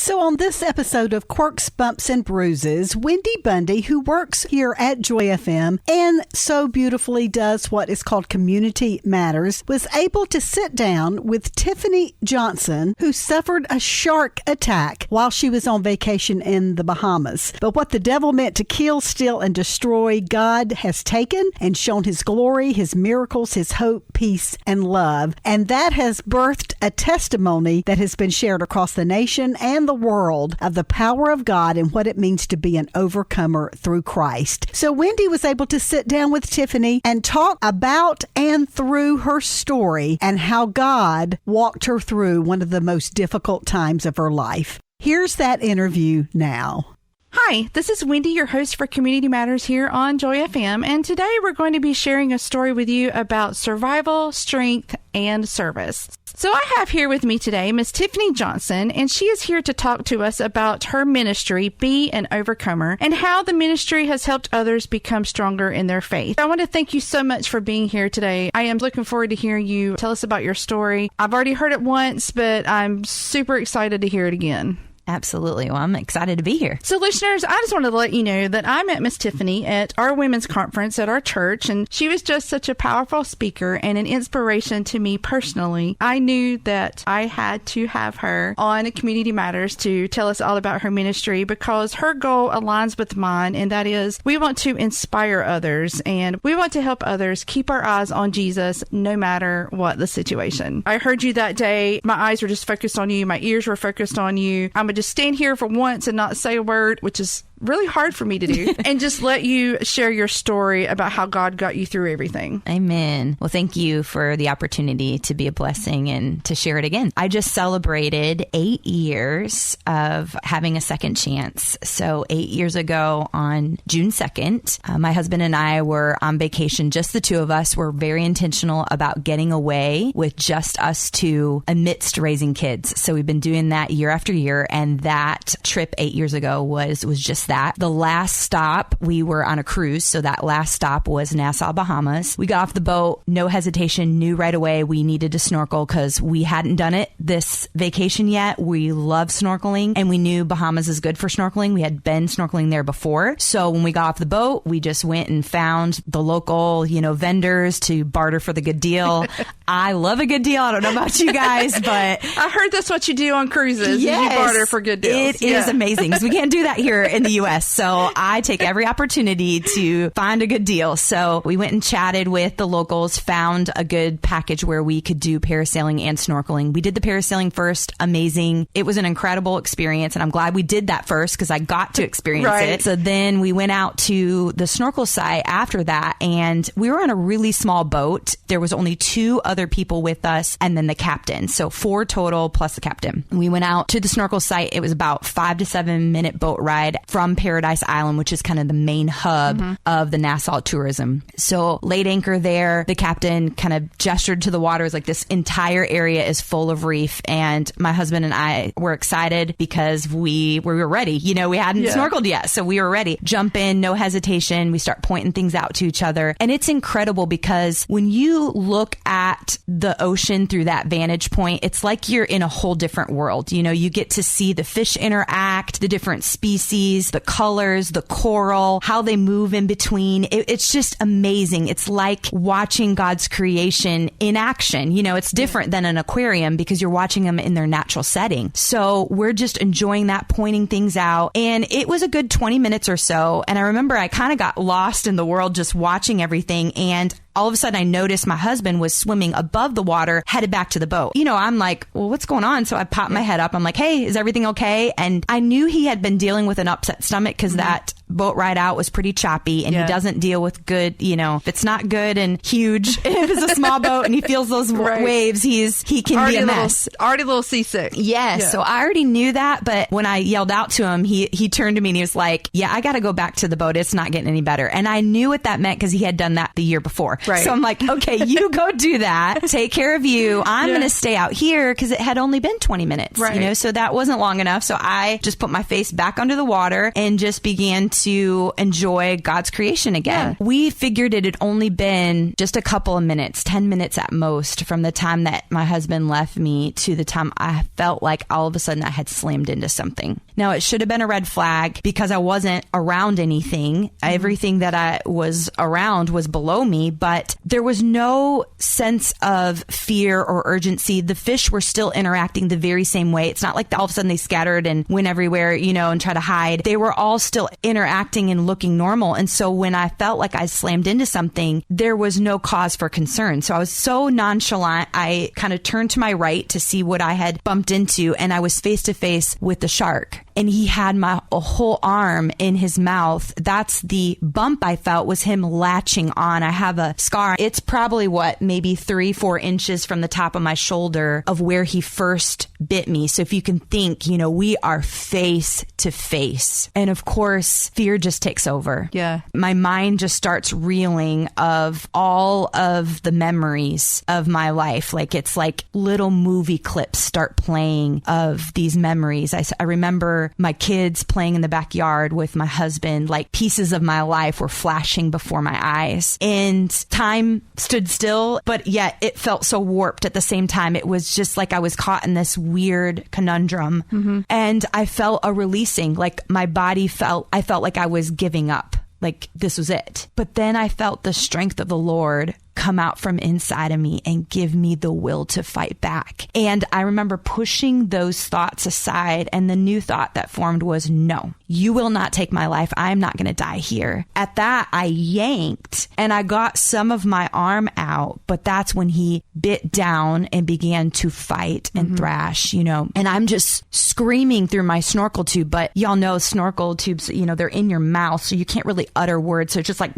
So on this episode of Quirks, Bumps, and Bruises, Wendy Bundy, who works here at Joy FM and so beautifully does what is called Community Matters, was able to sit down with Tiffany Johnson, who suffered a shark attack while she was on vacation in the Bahamas. But what the devil meant to kill, steal, and destroy, God has taken and shown his glory, his miracles, his hope, peace, and love. And that has birthed a testimony that has been shared across the nation and the world of the power of God and what it means to be an overcomer through Christ. So Wendy was able to sit down with Tiffany and talk about and through her story and how God walked her through one of the most difficult times of her life. Here's that interview now. Hi, this is Wendy, your host for Community Matters here on Joy FM, and today we're going to be sharing a story with you about survival, strength, and service. So I have here with me today Miss Tiffany Johnson, and she is here to talk to us about her ministry, Be an Overcomer, and how the ministry has helped others become stronger in their faith. I want to thank you so much for being here today. I am looking forward to hearing you tell us about your story. I've already heard it once, but I'm super excited to hear it again. Absolutely. Well, I'm excited to be here. So listeners, I just wanted to let you know that I met Miss Tiffany at our women's conference at our church, and she was just such a powerful speaker and an inspiration to me personally. I knew that I had to have her on Community Matters to tell us all about her ministry because her goal aligns with mine, and that is we want to inspire others and we want to help others keep our eyes on Jesus no matter what the situation. I heard you that day. My eyes were just focused on you. My ears were focused on you. I'm just stand here for once and not say a word, which is really hard for me to do, and just let you share your story about how God got you through everything. Amen. Well, thank you for the opportunity to be a blessing and to share it again. I just celebrated 8 years of having a second chance. So 8 years ago on June 2nd, my husband and I were on vacation. Just the two of us. Were very intentional about getting away with just us two amidst raising kids. So we've been doing that year after year. And that trip 8 years ago was just that. The last stop, we were on a cruise, so that last stop was Nassau, Bahamas. We got off the boat, no hesitation, knew right away we needed to snorkel because we hadn't done it this vacation yet. We love snorkeling, and we knew Bahamas is good for snorkeling. We had been snorkeling there before. So when we got off the boat, we just went and found the local, vendors to barter for the good deal. I love a good deal. I don't know about you guys, but I heard that's what you do on cruises. Yes, you barter for good deals. It is amazing because we can't do that here in the U.S. So I take every opportunity to find a good deal. So we went and chatted with the locals, found a good package where we could do parasailing and snorkeling. We did the parasailing first. Amazing. It was an incredible experience. And I'm glad we did that first because I got to experience it. So then we went out to the snorkel site after that, and we were on a really small boat. There was only 2 other people with us and then the captain. So 4 total plus the captain. We went out to the snorkel site. It was about 5 to 7 minute boat ride from Paradise Island, which is kind of the main hub of the Nassau tourism. So laid anchor there. The captain kind of gestured to the waters like this entire area is full of reef. And my husband and I were excited because we were ready. We hadn't snorkeled yet. So we were ready. Jump in, no hesitation. We start pointing things out to each other. And it's incredible because when you look at the ocean through that vantage point, it's like you're in a whole different world. You get to see the fish interact, the different species, the colors, the coral, how they move in between. It's just amazing. It's like watching God's creation in action. It's different than an aquarium because you're watching them in their natural setting. So we're just enjoying that, pointing things out. And it was a good 20 minutes or so. And I remember I kind of got lost in the world just watching everything. And all of a sudden I noticed my husband was swimming above the water, headed back to the boat. I'm like, well, what's going on? So I popped my head up. I'm like, hey, is everything okay? And I knew he had been dealing with an upset stomach because that boat ride out was pretty choppy, and he doesn't deal with good, if it's not good and huge, if it's a small boat and he feels those waves, he can already be a mess. Already a little seasick. Yes. Yeah. So I already knew that. But when I yelled out to him, he turned to me and he was like, yeah, I got to go back to the boat. It's not getting any better. And I knew what that meant because he had done that the year before. Right. So I'm like, okay, you go do that. Take care of you. I'm going to stay out here because it had only been 20 minutes, so that wasn't long enough. So I just put my face back under the water and just began to enjoy God's creation again. Yeah. We figured it had only been just a couple of minutes, 10 minutes at most, from the time that my husband left me to the time I felt like all of a sudden I had slammed into something. Now, it should have been a red flag because I wasn't around anything. Everything that I was around was below me, but there was no sense of fear or urgency. The fish were still interacting the very same way. It's not like all of a sudden they scattered and went everywhere, and try to hide. They were all still interacting and looking normal. And so when I felt like I slammed into something, there was no cause for concern. So I was so nonchalant. I kind of turned to my right to see what I had bumped into, and I was face to face with the shark. And he had my whole arm in his mouth. That's the bump I felt, was him latching on. I have a scar. It's probably maybe 3-4 inches from the top of my shoulder of where he first bit me. So if you can think, we are face to face. And of course, fear just takes over. Yeah. My mind just starts reeling of all of the memories of my life. Like, it's like little movie clips start playing of these memories. I remember my kids playing in the backyard with my husband. Like, pieces of my life were flashing before my eyes, and time stood still, but yet it felt so warped at the same time. It was just like I was caught in this weird conundrum. And I felt a releasing, like my body I felt like I was giving up, like this was it. But then I felt the strength of the Lord come out from inside of me and give me the will to fight back. And I remember pushing those thoughts aside, and the new thought that formed was, no, you will not take my life. I'm not going to die here. At that, I yanked and I got some of my arm out, but that's when he bit down and began to fight and thrash, and I'm just screaming through my snorkel tube. But y'all know snorkel tubes, they're in your mouth, so you can't really utter words. So it's just like,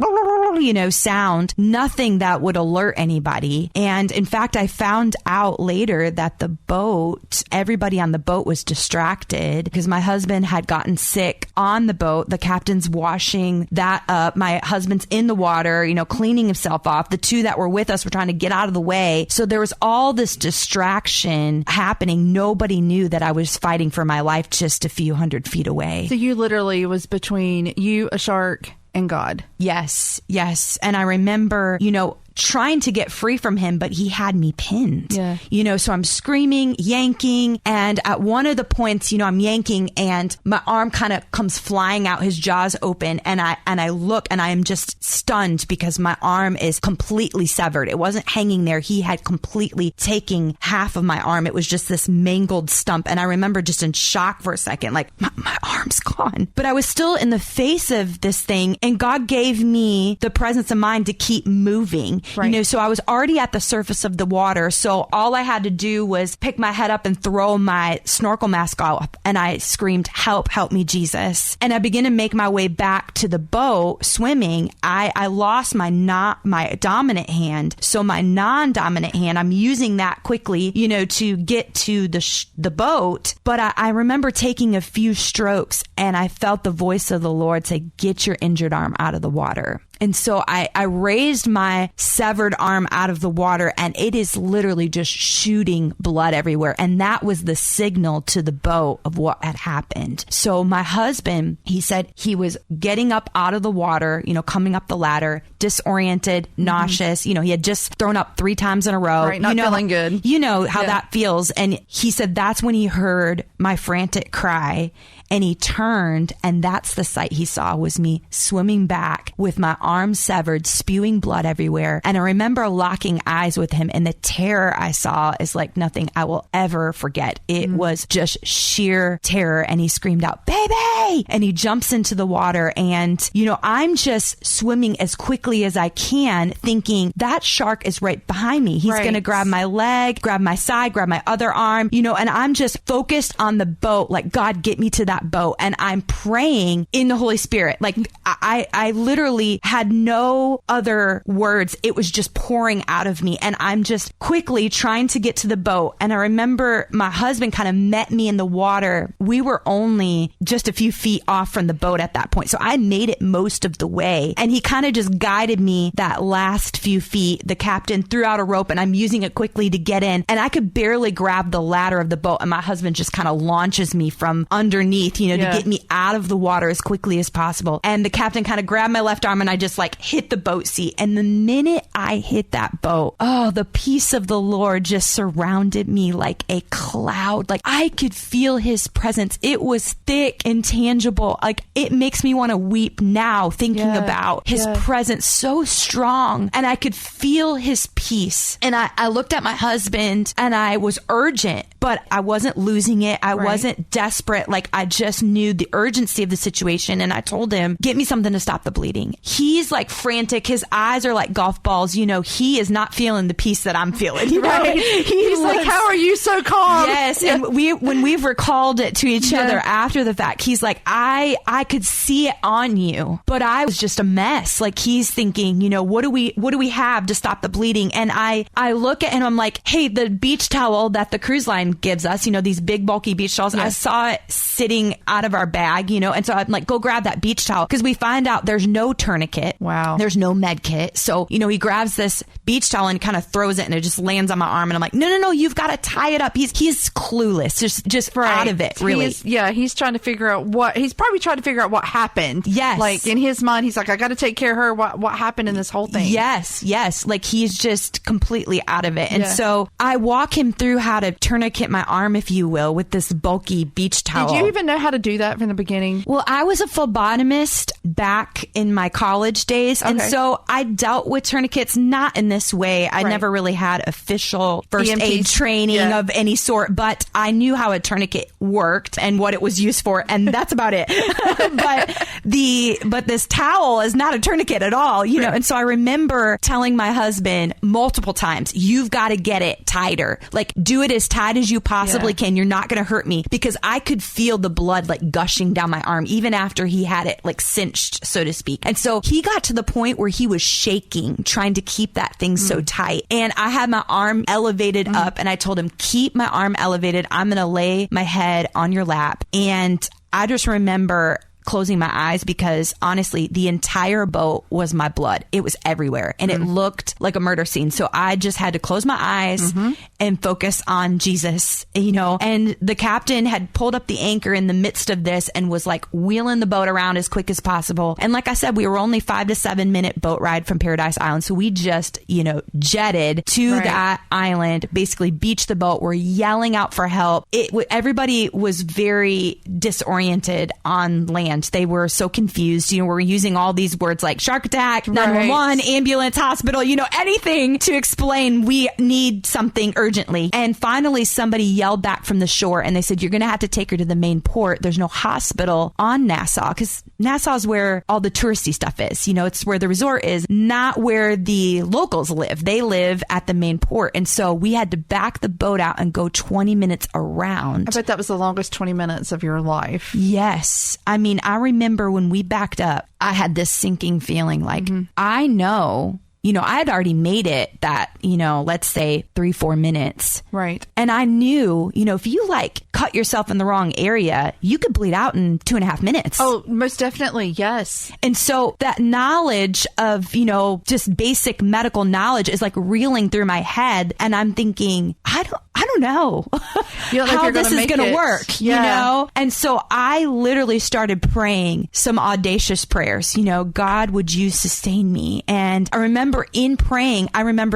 sound, nothing that would alert anybody. And in fact, I found out later that everybody on the boat was distracted because my husband had gotten sick on the boat. The captain's washing that up. My husband's in the water, cleaning himself off. The two that were with us were trying to get out of the way. So there was all this distraction happening. Nobody knew that I was fighting for my life just a few hundred feet away. So you literally was between you, a shark, and God. Yes. And I remember, trying to get free from him, but he had me pinned. Yeah. So I'm screaming, yanking, and at one of the points, I'm yanking and my arm kind of comes flying out, his jaws open, and I look and I am just stunned because my arm is completely severed. It wasn't hanging there. He had completely taken half of my arm. It was just this mangled stump. And I remember just in shock for a second, like my arm's gone. But I was still in the face of this thing, and God gave me the presence of mind to keep moving. Right. So I was already at the surface of the water. So all I had to do was pick my head up and throw my snorkel mask off. And I screamed, help me, Jesus. And I began to make my way back to the boat swimming. I lost my dominant hand. So my non-dominant hand, I'm using that quickly, to get to the boat. But I remember taking a few strokes and I felt the voice of the Lord say, get your injured arm out of the water. And so I raised my severed arm out of the water, and it is literally just shooting blood everywhere. And that was the signal to the boat of what had happened. So my husband, he said he was getting up out of the water, coming up the ladder, disoriented, nauseous. He had just thrown up 3 times in a row. Right, not feeling good. You know how that feels. And he said that's when he heard my frantic cry. And he turned, and that's the sight he saw, was me swimming back with my arm severed, spewing blood everywhere. And I remember locking eyes with him, and the terror I saw is like nothing I will ever forget. It was just sheer terror. And he screamed out, baby! And he jumps into the water, and, I'm just swimming as quickly as I can, thinking that shark is right behind me. He's going to grab my leg, grab my side, grab my other arm, and I'm just focused on the boat, like, God, get me to that boat. And I'm praying in the Holy Spirit. Like, I literally had no other words. It was just pouring out of me. And I'm just quickly trying to get to the boat. And I remember my husband kind of met me in the water. We were only just a few feet off from the boat at that point. So I made it most of the way. And he kind of just guided me that last few feet. The captain threw out a rope and I'm using it quickly to get in. And I could barely grab the ladder of the boat. And my husband just kind of launches me from underneath, to get me out of the water as quickly as possible. And the captain kind of grabbed my left arm and I just like hit the boat seat. And the minute I hit that boat, the peace of the Lord just surrounded me like a cloud. Like I could feel his presence. It was thick and tangible. Like it makes me want to weep now thinking about his presence, so strong. And I could feel his peace. And I looked at my husband and I was urgent, but I wasn't losing it. I wasn't desperate. Like I just knew the urgency of the situation. And I told him, get me something to stop the bleeding. He's like frantic. His eyes are like golf balls. He is not feeling the peace that I'm feeling. Right. He's like, how are you so calm? Yes. Yeah. And when we've recalled it to each other after the fact, he's like, I could see it on you, but I was just a mess. Like he's thinking, what do we have to stop the bleeding? And I look at him, I'm like, hey, the beach towel that the cruise line gives us, these big bulky beach towels. Yes. I saw it sitting out of our bag, and so I'm like, go grab that beach towel. Cause we find out there's no tourniquet. Wow. There's no med kit. So, he grabs this beach towel and kind of throws it and it just lands on my arm. And I'm like, no, you've got to tie it up. He's clueless, just out of it, really. He's trying to figure out he's probably trying to figure out what happened. Yes. Like in his mind, he's like, I got to take care of her. What happened in this whole thing? Yes. Like he's just completely out of it. And so I walk him through how to tourniquet my arm, if you will, with this bulky beach towel. Did you even know how to do that from the beginning? Well, I was a phlebotomist back in my college days. Okay. And so I dealt with tourniquets, not in this way. I never really had official first aid training of any sort, but I knew how a tourniquet worked and what it was used for. And that's about it. But this towel is not a tourniquet at all, And so I remember telling my husband multiple times, you've got to get it tighter. Like do it as tight as you possibly can. You're not going to hurt me, because I could feel the blood like gushing down my arm, even after he had it like cinched, so to speak. And so he got to the point where he was shaking, trying to keep that thing so tight. And I had my arm elevated up and I told him, keep my arm elevated. I'm going to lay my head on your lap. And I just remember closing my eyes, because honestly, the entire boat was my blood. It was everywhere and it looked like a murder scene. So I just had to close my eyes and focus on Jesus, and the captain had pulled up the anchor in the midst of this and was like wheeling the boat around as quick as possible. And like I said, we were only 5 to 7 minute boat ride from Paradise Island. So we just, jetted to that island, basically beached the boat. We're yelling out for help. Everybody was very disoriented on land. They were so confused. We're using all these words like shark attack, 911, ambulance, hospital, anything to explain we need something urgently. And finally, somebody yelled back from the shore and they said, you're going to have to take her to the main port. There's no hospital on Nassau, because Nassau is where all the touristy stuff is. It's where the resort is, not where the locals live. They live at the main port. And so we had to back the boat out and go 20 minutes around. I bet that was the longest 20 minutes of your life. Yes. I mean, I remember when we backed up, I had this sinking feeling like, I know, I had already made it that, let's say 3-4 minutes. Right. And I knew, if you like cut yourself in the wrong area, you could bleed out in 2.5 minutes. Oh, most definitely. Yes. And so that knowledge of, just basic medical knowledge is like reeling through my head. And I'm thinking, I don't know how this is going to work, And so I literally started praying some audacious prayers. God, would you sustain me? And I remember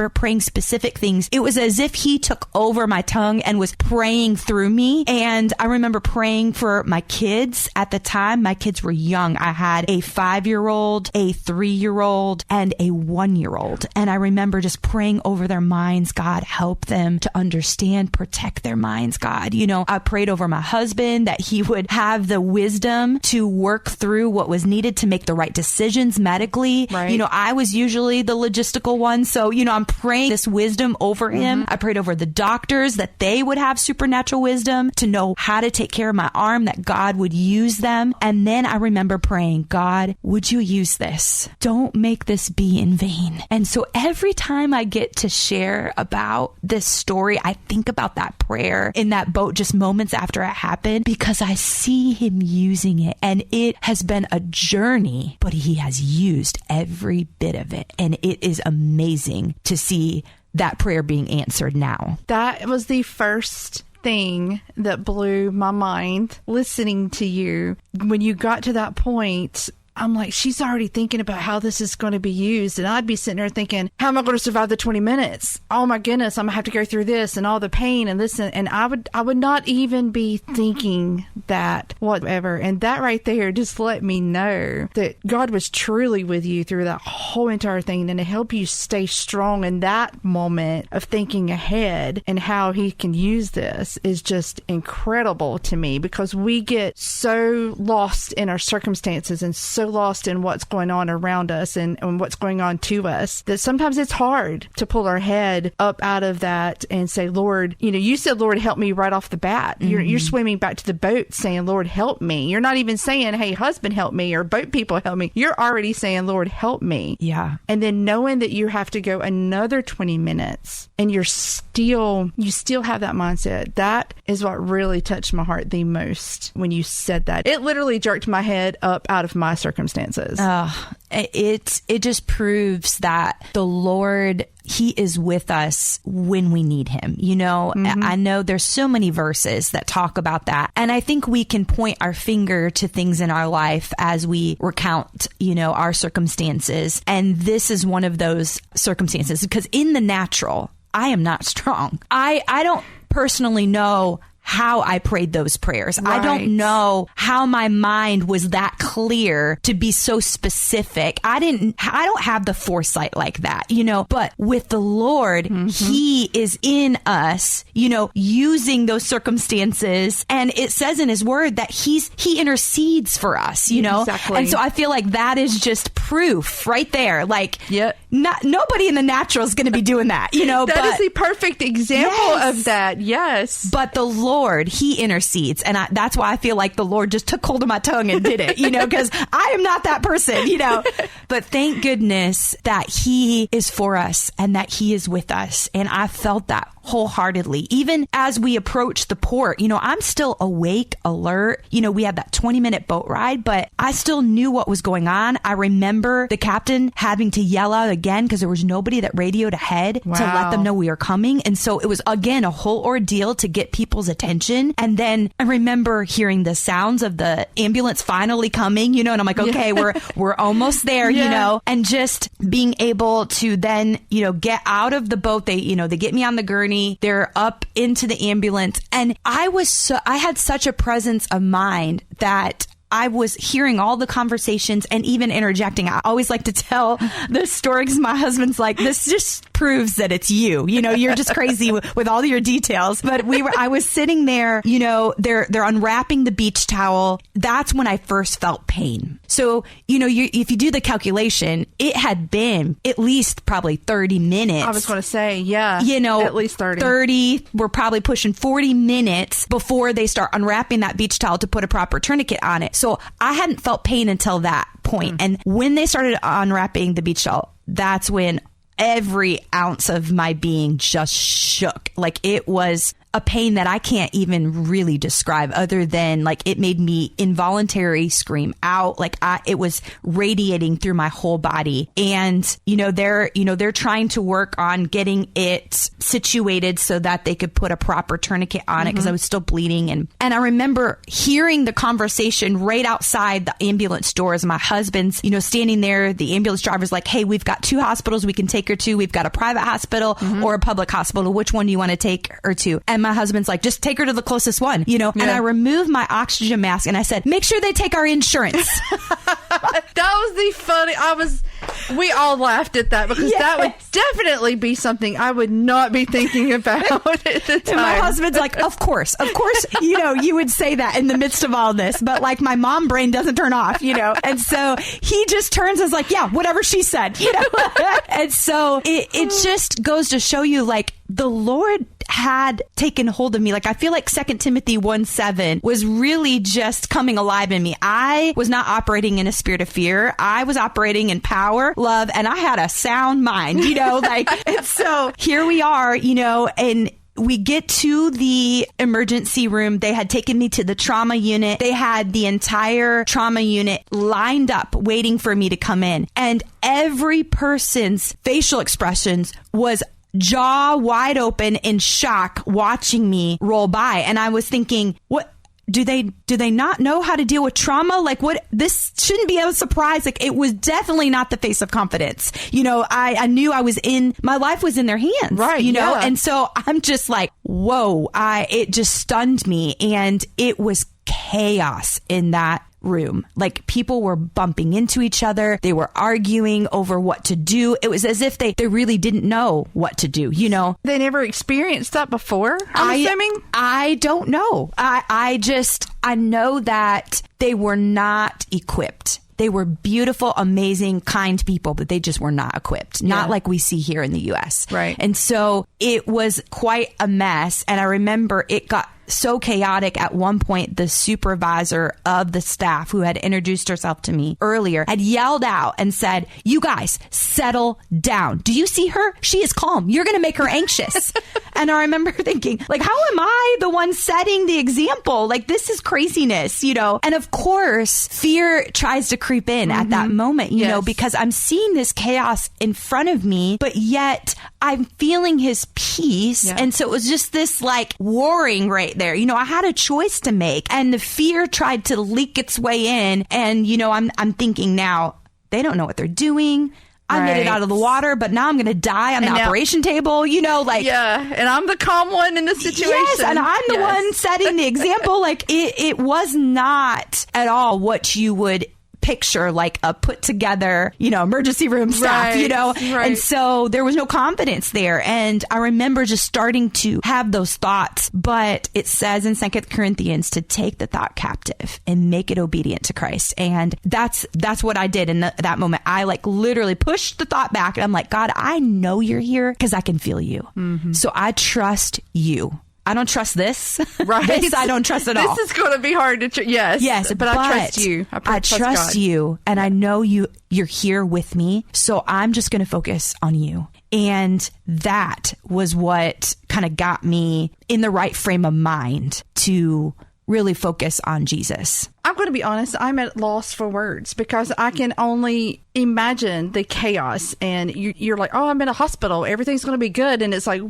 praying specific things. It was as if he took over my tongue and was praying through me. And I remember praying for my kids at the time. My kids were young. I had a 5-year-old, a 3-year-old, and a 1-year-old. And I remember just praying over their minds. God, help them to understand, protect their minds, God. I prayed over my husband that he would have the wisdom to work through what was needed to make the right decisions medically. Right. I was usually the logistical one. So, I'm praying this wisdom over him. I prayed over the doctors that they would have supernatural wisdom to know how to take care of my arm, that God would use them. And then I remember praying, God, would you use this? Don't make this be in vain. And so every time I get to share about this story, I think about that prayer in that boat just moments after it happened, because I see him using it, and it has been a journey, but he has used every bit of it. And it is amazing to see that prayer being answered now. That was the first thing that blew my mind listening to you. When you got to that point, I'm like, she's already thinking about how this is going to be used. And I'd be sitting there thinking, how am I going to survive the 20 minutes? Oh my goodness, I'm going to have to go through this and all the pain and this. And I would not even be thinking that whatever. And that right there just let me know that God was truly with you through that whole entire thing, and to help you stay strong in that moment of thinking ahead and how he can use this is just incredible to me, because we get so lost in our circumstances and so lost in what's going on around us and what's going on to us, that sometimes it's hard to pull our head up out of that and say, Lord, you said, Lord, help me right off the bat. You're swimming back to the boat saying, Lord, help me. You're not even saying, hey, husband, help me, or boat people, help me. You're already saying, Lord, help me. Yeah. And then knowing that you have to go another 20 minutes and you still have that mindset. That is what really touched my heart the most when you said that. It literally jerked my head up out of my circumstances. It just proves that the Lord, he is with us when we need him. I know there's so many verses that talk about that. And I think we can point our finger to things in our life as we recount, our circumstances. And this is one of those circumstances, because in the natural, I am not strong. I don't personally know how I prayed those prayers. Right. I don't know how my mind was that clear to be so specific. I don't have the foresight like that, but with the Lord, he is in us, using those circumstances. And it says in his word that he intercedes for us, Exactly. And so I feel like that is just proof right there. Like, nobody in the natural is going to be doing that, That is the perfect example of that. Yes. But the Lord, he intercedes. And that's why I feel like the Lord just took hold of my tongue and did it, because I am not that person, But thank goodness that he is for us and that he is with us. And I felt that wholeheartedly. Even as we approach the port, I'm still awake, alert. We had that 20-minute boat ride, but I still knew what was going on. I remember the captain having to yell out again because there was nobody that radioed ahead to let them know we were coming. And so it was, again, a whole ordeal to get people's attention. And then I remember hearing the sounds of the ambulance finally coming, and I'm like, okay, we're almost there, and just being able to then, get out of the boat. They get me on the gurney. They're up into the ambulance. And I had such a presence of mind that I was hearing all the conversations and even interjecting. I always like to tell the story because my husband's like, this just proves that it's you. You're just crazy with all your details. But I was sitting there, they're unwrapping the beach towel. That's when I first felt pain. So, if you do the calculation, it had been at least probably 30 minutes. I was going to say, yeah, at least 30. 30, we're probably pushing 40 minutes before they start unwrapping that beach towel to put a proper tourniquet on it. So I hadn't felt pain until that point. And when they started unwrapping the beach towel, that's when every ounce of my being just shook. Like, it was a pain that I can't even really describe, other than like it made me involuntary scream out. Like it was radiating through my whole body. And, they're trying to work on getting it situated so that they could put a proper tourniquet on it because I was still bleeding. And I remember hearing the conversation right outside the ambulance doors. My husband's, standing there. The ambulance driver's like, hey, we've got 2 hospitals we can take her to. We've got a private hospital or a public hospital. Which one do you want to take her to? And my husband's like, just take her to the closest one, and I removed my oxygen mask and I said, make sure they take our insurance. That was the funny. We all laughed at that because that would definitely be something I would not be thinking about at the time. And my husband's like, of course, you would say that in the midst of all this, but like my mom brain doesn't turn off, and so he just turns and is like, yeah, whatever she said, and so it just goes to show you, like, the Lord had taken hold of me. Like, I feel like 2 Timothy 1:7 was really just coming alive in me. I was not operating in a spirit of fear. I was operating in power, love, and I had a sound mind, and so here we are, and we get to the emergency room. They had taken me to the trauma unit. They had the entire trauma unit lined up waiting for me to come in. And every person's facial expressions was jaw wide open in shock, watching me roll by. And I was thinking, what? Do they not know how to deal with trauma? Like, what? This shouldn't be a surprise. Like, it was definitely not the face of confidence. I knew my life was in their hands, right? And so I'm just like, whoa, it just stunned me. And it was chaos in that room. Like, people were bumping into each other. They were arguing over what to do. It was as if they really didn't know what to do, They never experienced that before, I'm assuming? I don't know. I know that they were not equipped. They were beautiful, amazing, kind people, but they just were not equipped. Not like we see here in the U.S. Right. And so it was quite a mess. And I remember it got so chaotic. At one point, the supervisor of the staff, who had introduced herself to me earlier, had yelled out and said, "You guys, settle down. Do you see her? She is calm. You're going to make her anxious." And I remember thinking, like, how am I the one setting the example? Like, this is craziness, And of course, fear tries to creep in at that moment, you know, because I'm seeing this chaos in front of me, but yet I'm feeling his peace. Yeah. And so it was just this like warring right there. I had a choice to make, and the fear tried to leak its way in. And, I'm thinking now, they don't know what they're doing. I made it out of the water, but now I'm going to die on the operation table, Yeah, and I'm the calm one in the situation. Yes, and I'm the one setting the example. Like, it was not at all what you would picture, like a put together, emergency room staff, Right. And so there was no confidence there. And I remember just starting to have those thoughts, but it says in 2 Corinthians to take the thought captive and make it obedient to Christ. And that's what I did in that moment. I like literally pushed the thought back, and I'm like, God, I know you're here because I can feel you. Mm-hmm. So I trust you. I don't trust this. Right. This I don't trust at all. This is going to be hard to Yes, but I trust you. I trust you, and I know you're here with me. So I'm just going to focus on you. And that was what kind of got me in the right frame of mind to really focus on Jesus. I'm going to be honest, I'm at loss for words because I can only imagine the chaos. And you're like, oh, I'm in a hospital. Everything's going to be good. And it's like,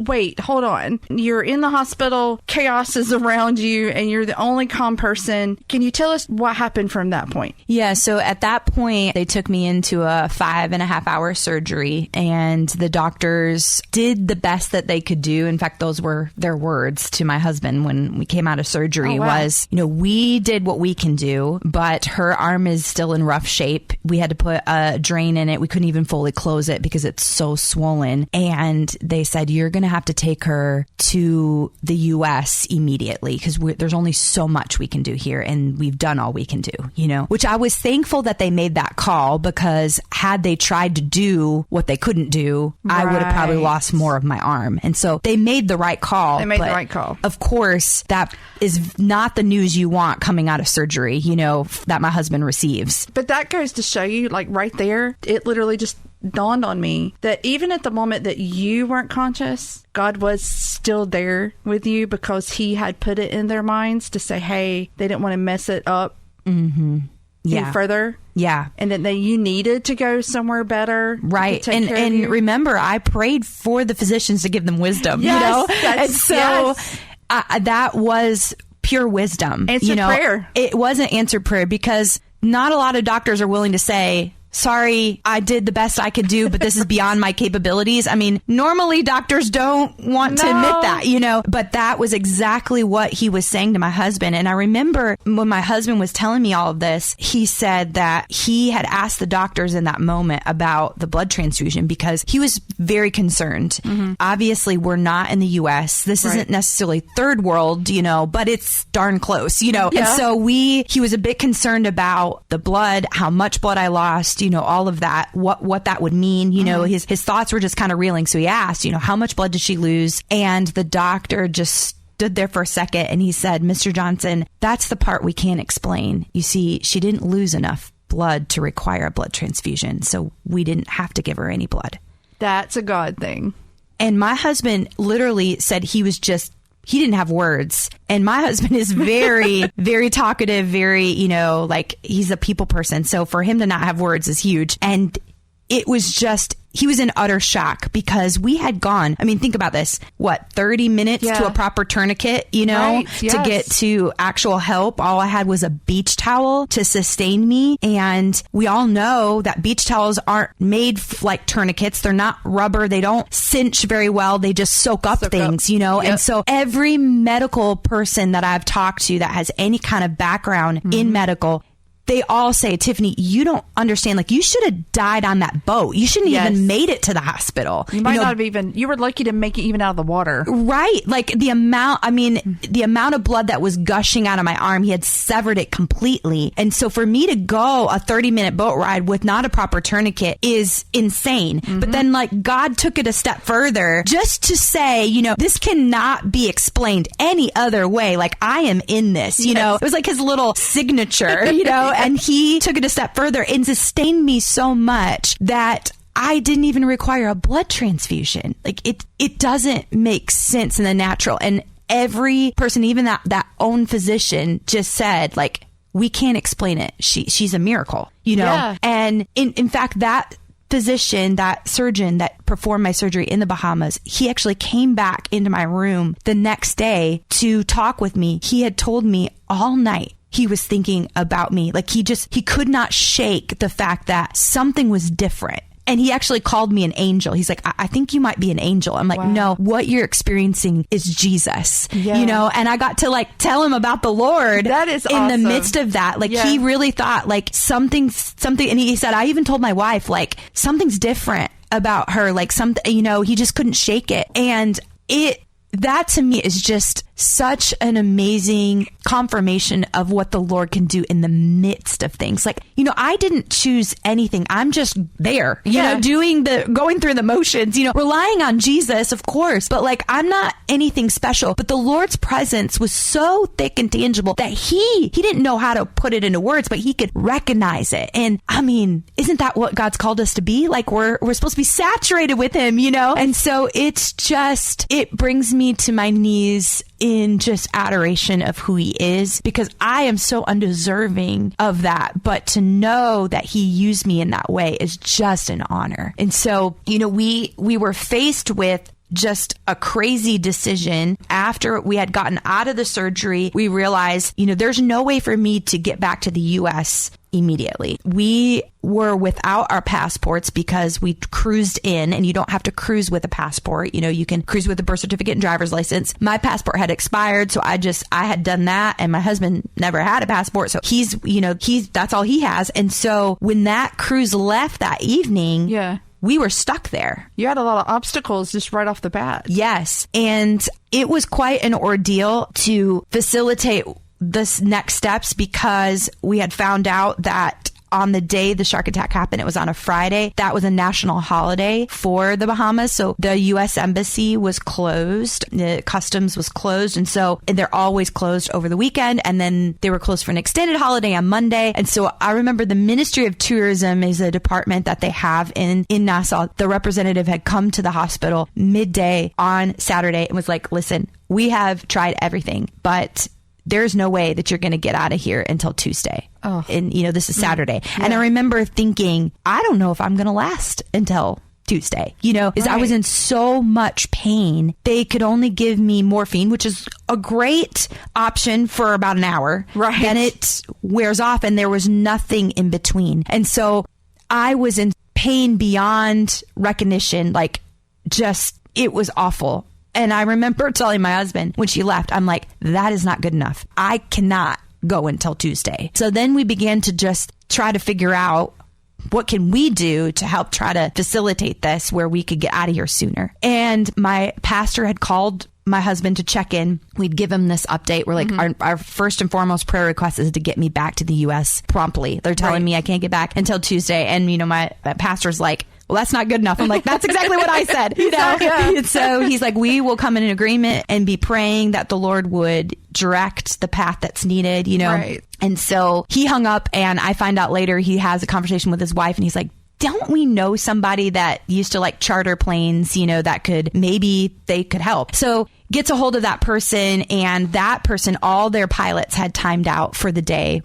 wait, hold on. You're in the hospital, chaos is around you, and you're the only calm person. Can you tell us what happened from that point? Yeah, so at that point, they took me into a 5.5-hour surgery, and the doctors did the best that they could do. In fact, those were their words to my husband when we came out of surgery. Was, we did what we can do, but her arm is still in rough shape. We had to put a drain in it. We couldn't even fully close it because it's so swollen. And they said, you're going to have to take her to the U.S. immediately because there's only so much we can do here, and we've done all we can do, which I was thankful that they made that call, because had they tried to do what they couldn't do, I would have probably lost more of my arm. And so they made the right call. They made the right call. Of course, that is not the news you want coming out of surgery, that my husband receives. But that goes to show you, like right there, it literally just dawned on me that even at the moment that you weren't conscious, God was still there with you because he had put it in their minds to say, hey, they didn't want to mess it up any further. Yeah. And that you needed to go somewhere better. Right. And remember, I prayed for the physicians to give them wisdom, And so that was pure wisdom. Answered prayer. It wasn't answered prayer because not a lot of doctors are willing to say, sorry, I did the best I could do, but this is beyond my capabilities. I mean, normally doctors don't want to admit that, you know, but that was exactly what he was saying to my husband. And I remember when my husband was telling me all of this, he said that he had asked the doctors in that moment about the blood transfusion because he was very concerned. Obviously, we're not in the U.S. This isn't necessarily third world, you know, but it's darn close, you know. And so he was a bit concerned about the blood, how much blood I lost, you know, all of that, what that would mean. You know, his thoughts were just kind of reeling. So he asked, you know, how much blood did she lose? And the doctor just stood there for a second and he said, Mr. Johnson, that's the part we can't explain. You see, she didn't lose enough blood to require a blood transfusion. So we didn't have to give her any blood. That's a God thing. And my husband literally said he didn't have words. And my husband is very, very talkative, very, you know, like he's a people person. So for him to not have words is huge. And it was just, he was in utter shock because we had gone, I mean, think about this, 30 minutes to a proper tourniquet, you know, to get to actual help. All I had was a beach towel to sustain me. And we all know that beach towels aren't made like tourniquets. They're not rubber. They don't cinch very well. They just soak up things, you know. And so every medical person that I've talked to that has any kind of background in medical, they all say, Tiffany, you don't understand. Like, you should have died on that boat. You shouldn't even made it to the hospital. You might not have even, you were lucky to make it even out of the water. Right. Like the amount of blood that was gushing out of my arm, he had severed it completely. And so for me to go a 30-minute boat ride with not a proper tourniquet is insane. But then like God took it a step further just to say, you know, this cannot be explained any other way. Like, I am in this, you know, it was like his little signature, you know. And he took it a step further and sustained me so much that I didn't even require a blood transfusion. Like, it doesn't make sense in the natural. And every person, even that own physician, just said, like, we can't explain it. She's a miracle, you know? Yeah. And in fact, that physician, that surgeon that performed my surgery in the Bahamas, he actually came back into my room the next day to talk with me. He had told me all night he was thinking about me. Like, he could not shake the fact that something was different. And he actually called me an angel. He's like, I think you might be an angel. I'm like, no, what you're experiencing is Jesus, you know? And I got to like tell him about the Lord. That is in awesome. the midst of that. Like, he really thought like something. And he said, I even told my wife, like, something's different about her. Like, something, you know, he just couldn't shake it. And that to me is just such an amazing confirmation of what the Lord can do in the midst of things. Like, you know, I didn't choose anything. I'm just there, you know, going through the motions, you know, relying on Jesus, of course, but like, I'm not anything special. But the Lord's presence was so thick and tangible that he didn't know how to put it into words, but he could recognize it. And I mean, isn't that what God's called us to be? Like, we're supposed to be saturated with him, you know? And so it brings me to my knees in just adoration of who he is, because I am so undeserving of that. But to know that he used me in that way is just an honor. And so, you know, we were faced with just a crazy decision. After we had gotten out of the surgery, we realized, you know, there's no way for me to get back to the U.S. immediately. We were without our passports because we cruised in, and you don't have to cruise with a passport. You know, you can cruise with a birth certificate and driver's license. My passport had expired, so I had done that, and my husband never had a passport. So that's all he has. And so when that cruise left that evening, we were stuck there. You had a lot of obstacles just right off the bat. Yes. And it was quite an ordeal to facilitate this next steps, because we had found out that on the day the shark attack happened, it was on a Friday. That was a national holiday for the Bahamas. So the U.S. Embassy was closed. The customs was closed. And they're always closed over the weekend. And then they were closed for an extended holiday on Monday. And so I remember the Ministry of Tourism is a department that they have in Nassau. The representative had come to the hospital midday on Saturday and was like, listen, we have tried everything, but there's no way that you're going to get out of here until Tuesday. Oh. And, you know, this is Saturday. Yeah. And I remember thinking, I don't know if I'm going to last until Tuesday, you know, because I was in so much pain. They could only give me morphine, which is a great option for about an hour. Right. Then it wears off, and there was nothing in between. And so I was in pain beyond recognition. Like, just, it was awful. And I remember telling my husband when she left, I'm like, that is not good enough. I cannot go until Tuesday. So then we began to just try to figure out, what can we do to help try to facilitate this where we could get out of here sooner? And my pastor had called my husband to check in. We'd give him this update. We're like, our first and foremost prayer request is to get me back to the U.S. promptly. They're telling me I can't get back until Tuesday. And, you know, my pastor's like, well, that's not good enough. I'm like, that's exactly what I said. You know? And so he's like, we will come in agreement and be praying that the Lord would direct the path that's needed, you know? Right. And so he hung up, and I find out later he has a conversation with his wife, and he's like, don't we know somebody that used to like charter planes, you know, that maybe they could help. So gets a hold of that person, and that person, all their pilots had timed out for the day.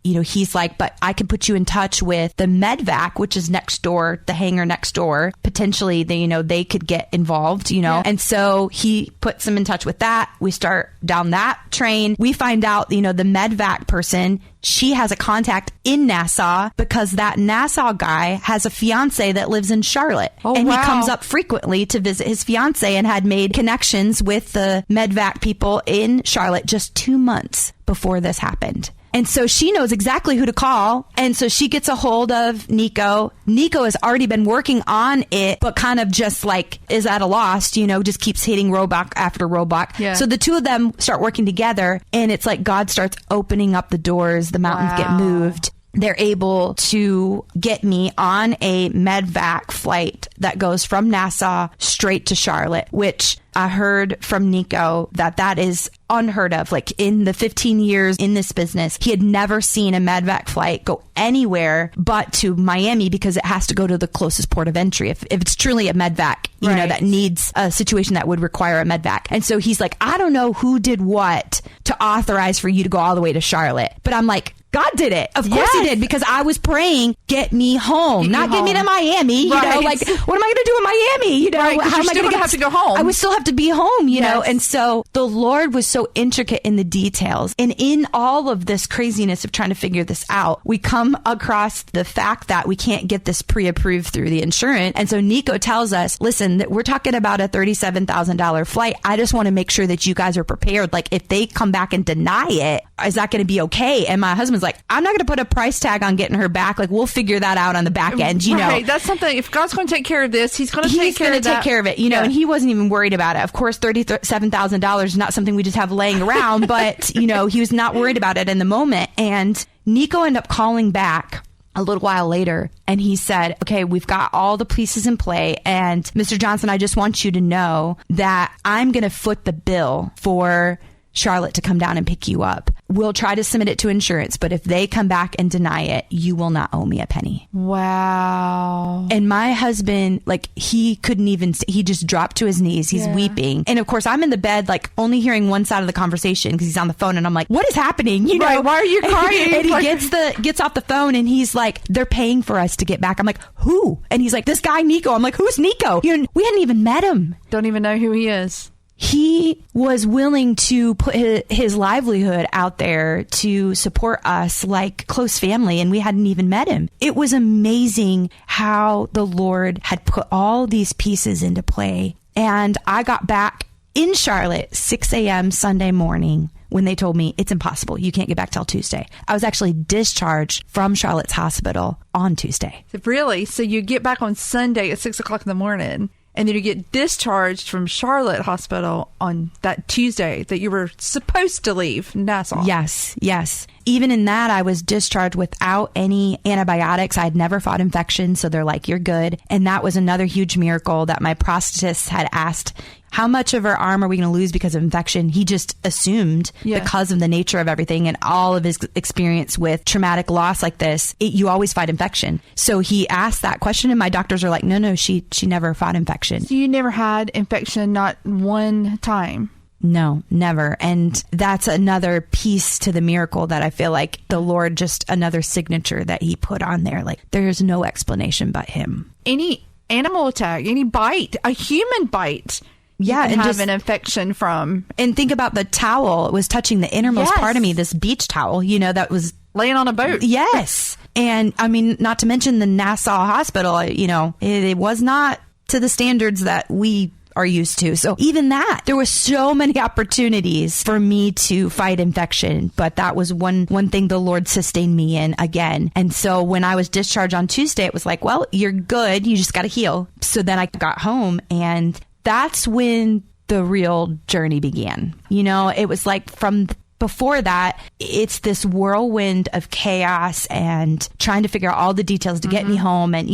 You know, he's like, but I can put you in touch with the medvac, which is next door, the hangar next door. Potentially, they could get involved, you know. Yeah. And so he puts them in touch with that. We start down that train. We find out, you know, the medvac person, she has a contact in Nassau because that Nassau guy has a fiance that lives in Charlotte. Oh, and wow. He comes up frequently to visit his fiance and had made connections with the medvac people in Charlotte just 2 months before this happened. And so she knows exactly who to call. And so she gets a hold of Nico. Nico has already been working on it, but kind of just like is at a loss, you know, just keeps hitting roadblock after roadblock. Yeah. So the two of them start working together, and it's like God starts opening up the doors. The mountains get moved. They're able to get me on a medvac flight that goes from Nassau straight to Charlotte, which I heard from Nico that is unheard of. Like, in the 15 years in this business, he had never seen a medvac flight go anywhere but to Miami, because it has to go to the closest port of entry if it's truly a medvac, you know, that needs a situation that would require a medvac. And so he's like, I don't know who did what to authorize for you to go all the way to Charlotte. But I'm like, God did it. Of course he did, because I was praying, get me home, not get me to Miami. You know, like, what am I going to do in Miami? You know, how am I going to have to go home? I would still have to be home, you know? And so the Lord was so intricate in the details. And in all of this craziness of trying to figure this out, we come across the fact that we can't get this pre-approved through the insurance. And so Nico tells us, listen, we're talking about a $37,000 flight. I just want to make sure that you guys are prepared. Like, if they come back and deny it, is that going to be okay? And my husband's like, I'm not going to put a price tag on getting her back. Like, we'll figure that out on the back end, you know. That's something. If God's going to take care of this, he's going to take care of it, you know. And he wasn't even worried about it. Of course, $37,000 is not something we just have laying around, but, you know, he was not worried about it in the moment. And Nico ended up calling back a little while later, and he said, okay, we've got all the pieces in play, and Mr. Johnson, I just want you to know that I'm going to foot the bill for Charlotte to come down and pick you up. We'll try to submit it to insurance, but if they come back and deny it, you will not owe me a penny. Wow. And my husband, like, he couldn't even, he just dropped to his knees. He's weeping. And of course, I'm in the bed, like, only hearing one side of the conversation because he's on the phone, and I'm like, what is happening? You know, why are you crying? And he gets off the phone, and he's like, they're paying for us to get back. I'm like, who? And he's like, this guy Nico. I'm like, who's Nico? You know, we hadn't even met him. Don't even know who he is. He was willing to put his livelihood out there to support us like close family, and we hadn't even met him. It was amazing how the Lord had put all these pieces into play. And I got back in Charlotte 6 a.m. Sunday morning when they told me it's impossible. You can't get back till Tuesday. I was actually discharged from Charlotte's hospital on Tuesday. Really? So you get back on Sunday at 6 o'clock in the morning, and then you get discharged from Charlotte Hospital on that Tuesday that you were supposed to leave Nassau. Yes. Even in that, I was discharged without any antibiotics. I had never fought infection, so they're like, you're good. And that was another huge miracle that my prosthetist had asked, how much of her arm are we going to lose because of infection? He just assumed because of the nature of everything and all of his experience with traumatic loss like this, you always fight infection. So he asked that question, and my doctors are like, no, she never fought infection. So you never had infection, not one time? No, never. And that's another piece to the miracle that I feel like the Lord, just another signature that he put on there. Like, there's no explanation but him. Any animal attack, any bite, a human bite. Yeah, and have just an infection from. And think about the towel. It was touching the innermost part of me, this beach towel, you know, that was laying on a boat. Yes. And I mean, not to mention the Nassau Hospital, it was not to the standards that we are used to. So even that, there was so many opportunities for me to fight infection, but that was one thing the Lord sustained me in again. And so when I was discharged on Tuesday, it was like, well, you're good. You just got to heal. So then I got home, and that's when the real journey began. It was like from before that, it's this whirlwind of chaos and trying to figure out all the details to get me home. And,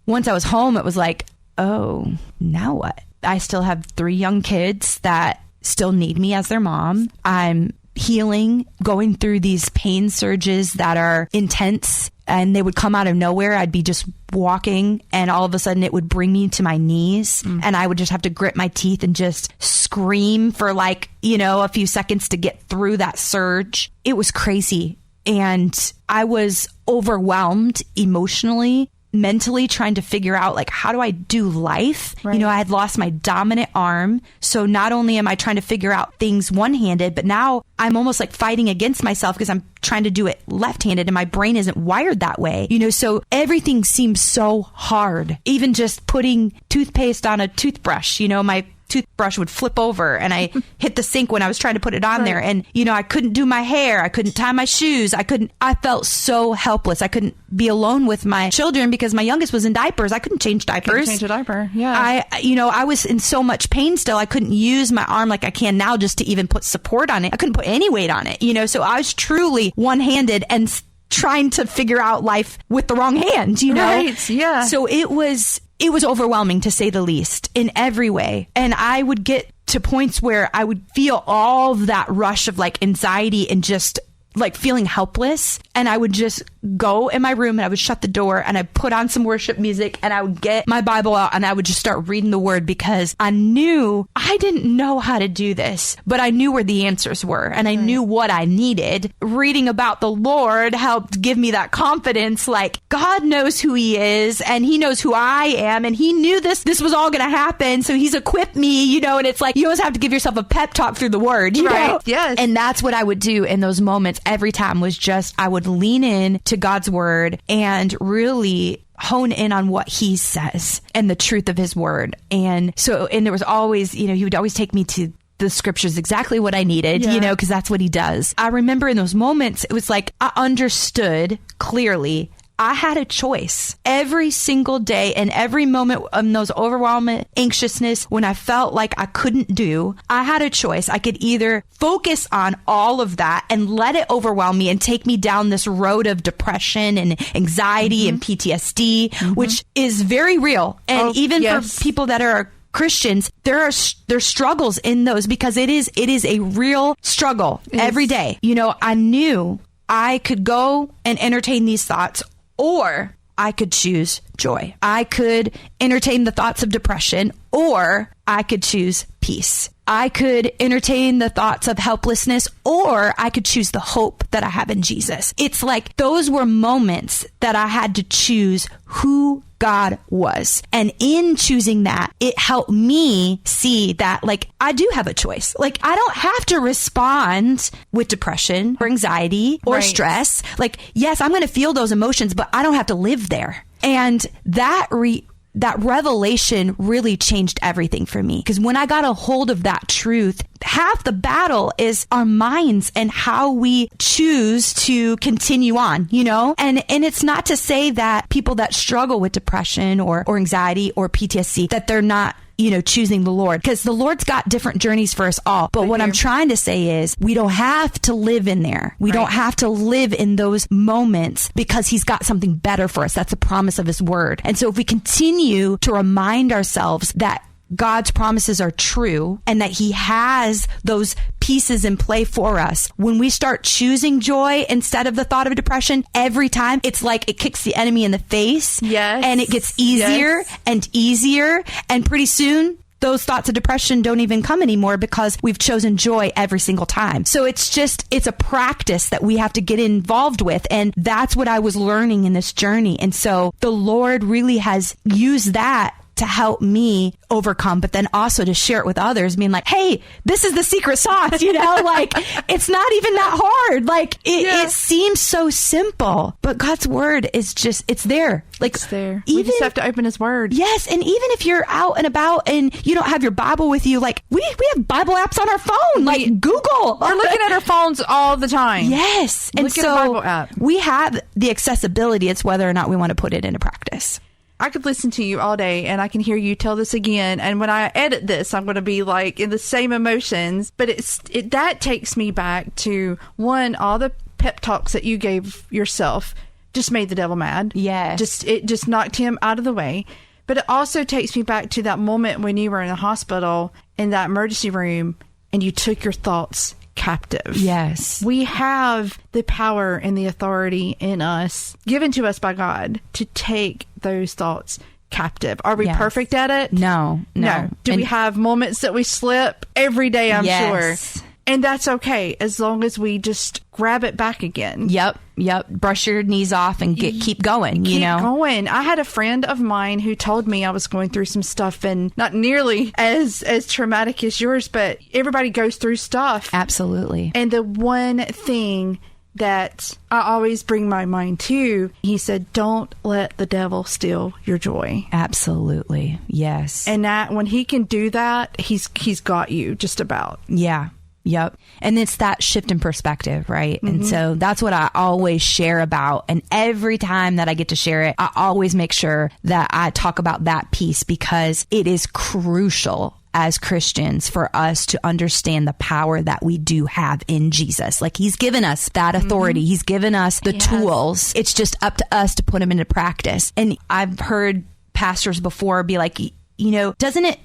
once I was home, it was like, oh, now what? I still have 3 young kids that still need me as their mom. I'm healing, going through these pain surges that are intense, and they would come out of nowhere. I'd be just walking, and all of a sudden it would bring me to my knees, and I would just have to grit my teeth and just scream for a few seconds to get through that surge. It was crazy. And I was overwhelmed emotionally, mentally, trying to figure out how do I do life? Right. I had lost my dominant arm. So not only am I trying to figure out things one-handed, but now I'm almost fighting against myself because I'm trying to do it left-handed and my brain isn't wired that way. So everything seems so hard. Even just putting toothpaste on a toothbrush, my toothbrush would flip over and I hit the sink when I was trying to put it on there. And, I couldn't do my hair. I couldn't tie my shoes. I felt so helpless. I couldn't be alone with my children because my youngest was in diapers. I couldn't change diapers. Couldn't change a diaper. Yeah. I was in so much pain still. I couldn't use my arm like I can now just to even put support on it. I couldn't put any weight on it, so I was truly one-handed and trying to figure out life with the wrong hand, Right. Yeah. So it was overwhelming, to say the least, in every way. And I would get to points where I would feel all of that rush of anxiety and just feeling helpless. And I would just go in my room and I would shut the door and I'd put on some worship music and I would get my Bible out and I would just start reading the word, because I knew I didn't know how to do this, but I knew where the answers were and I knew what I needed. Reading about the Lord helped give me that confidence, God knows who he is and he knows who I am, and he knew this was all going to happen. So he's equipped me, and it's you always have to give yourself a pep talk through the word, you know? Yes. And that's what I would do in those moments every time, was just, I would lean in to God's word and really hone in on what he says and the truth of his word. And there was always, he would always take me to the scriptures, exactly what I needed, because that's what he does. I remember in those moments, it was I understood clearly I had a choice every single day, and every moment of those overwhelming anxiousness, when I felt like I couldn't do, I had a choice. I could either focus on all of that and let it overwhelm me and take me down this road of depression and anxiety and PTSD, which is very real. And for people that are Christians, there's struggles in those, because it is a real struggle every day. I knew I could go and entertain these thoughts, or I could choose joy. I could entertain the thoughts of depression, or I could choose peace. I could entertain the thoughts of helplessness, or I could choose the hope that I have in Jesus. It's those were moments that I had to choose who God was. And in choosing that, it helped me see that I do have a choice. I don't have to respond with depression or anxiety or stress. Yes, I'm going to feel those emotions, but I don't have to live there. And that revelation really changed everything for me. Because when I got a hold of that truth, half the battle is our minds and how we choose to continue on, And it's not to say that people that struggle with depression or anxiety or PTSD, that they're not, choosing the Lord, because the Lord's got different journeys for us all. But what I'm trying to say is, we don't have to live in there. We don't have to live in those moments, because he's got something better for us. That's a promise of his word. And so if we continue to remind ourselves that God's promises are true and that he has those pieces in play for us, when we start choosing joy instead of the thought of depression every time, it's it kicks the enemy in the face. Yes. And it gets easier and easier. And pretty soon, those thoughts of depression don't even come anymore, because we've chosen joy every single time. So it's a practice that we have to get involved with. And that's what I was learning in this journey. And so the Lord really has used that to help me overcome, but then also to share it with others, being like, hey, this is the secret sauce, like it's not even that hard. Like it seems so simple, but God's word is just, it's there. Like it's there. We just have to open his word. Yes. And even if you're out and about and you don't have your Bible with you, like we have Bible apps on our phone, like Google. We're looking at our phones all the time. Yes. And look at a Bible app. We have the accessibility. It's whether or not we want to put it into practice. I could listen to you all day and I can hear you tell this again. And when I edit this, I'm going to be like in the same emotions. But that takes me back to all the pep talks that you gave yourself just made the devil mad. Yes. It just knocked him out of the way. But it also takes me back to that moment when you were in the hospital in that emergency room and you took your thoughts captive. Yes. We have the power and the authority in us, given to us by God, to take those thoughts captive. Are we perfect at it? No. Do we have moments that we slip? Every day, I'm Yes. sure. And that's okay, as long as we just grab it back again. Yep. Brush your knees off and keep going, Keep going. I had a friend of mine who told me I was going through some stuff, and not nearly as traumatic as yours, but everybody goes through stuff. Absolutely. And the one thing that I always bring my mind to, he said, don't let the devil steal your joy. Absolutely. Yes. And that when he can do that, he's got you just about. Yeah. Yep. And it's that shift in perspective, right? Mm-hmm. And so that's what I always share about. And every time that I get to share it, I always make sure that I talk about that piece, because it is crucial as Christians for us to understand the power that we do have in Jesus. Like he's given us that authority. Mm-hmm. He's given us the tools. It's just up to us to put them into practice. And I've heard pastors before be like, doesn't it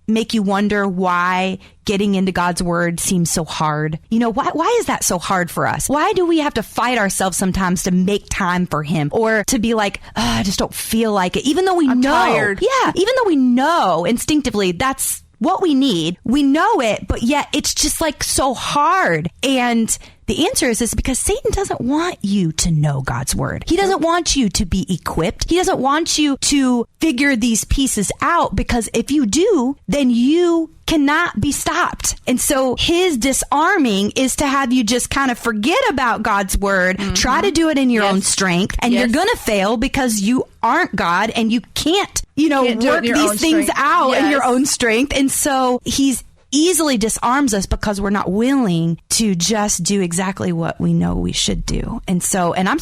make you wonder why getting into God's word seems so hard? Why is that so hard for us? Why do we have to fight ourselves sometimes to make time for him, or to be like, I just don't feel like it, even though we know, tired. Yeah, even though we know instinctively that's what we need. We know it, but yet it's just like so hard. And the answer is because Satan doesn't want you to know God's word. He doesn't want you to be equipped. He doesn't want you to figure these pieces out, because if you do, then you cannot be stopped. And so his disarming is to have you just kind of forget about God's word, try to do it in your own strength, and you're going to fail because you aren't God and you can't, work these things out in your own strength. And so he's easily disarms us because we're not willing to just do exactly what we know we should do. And so, and I'm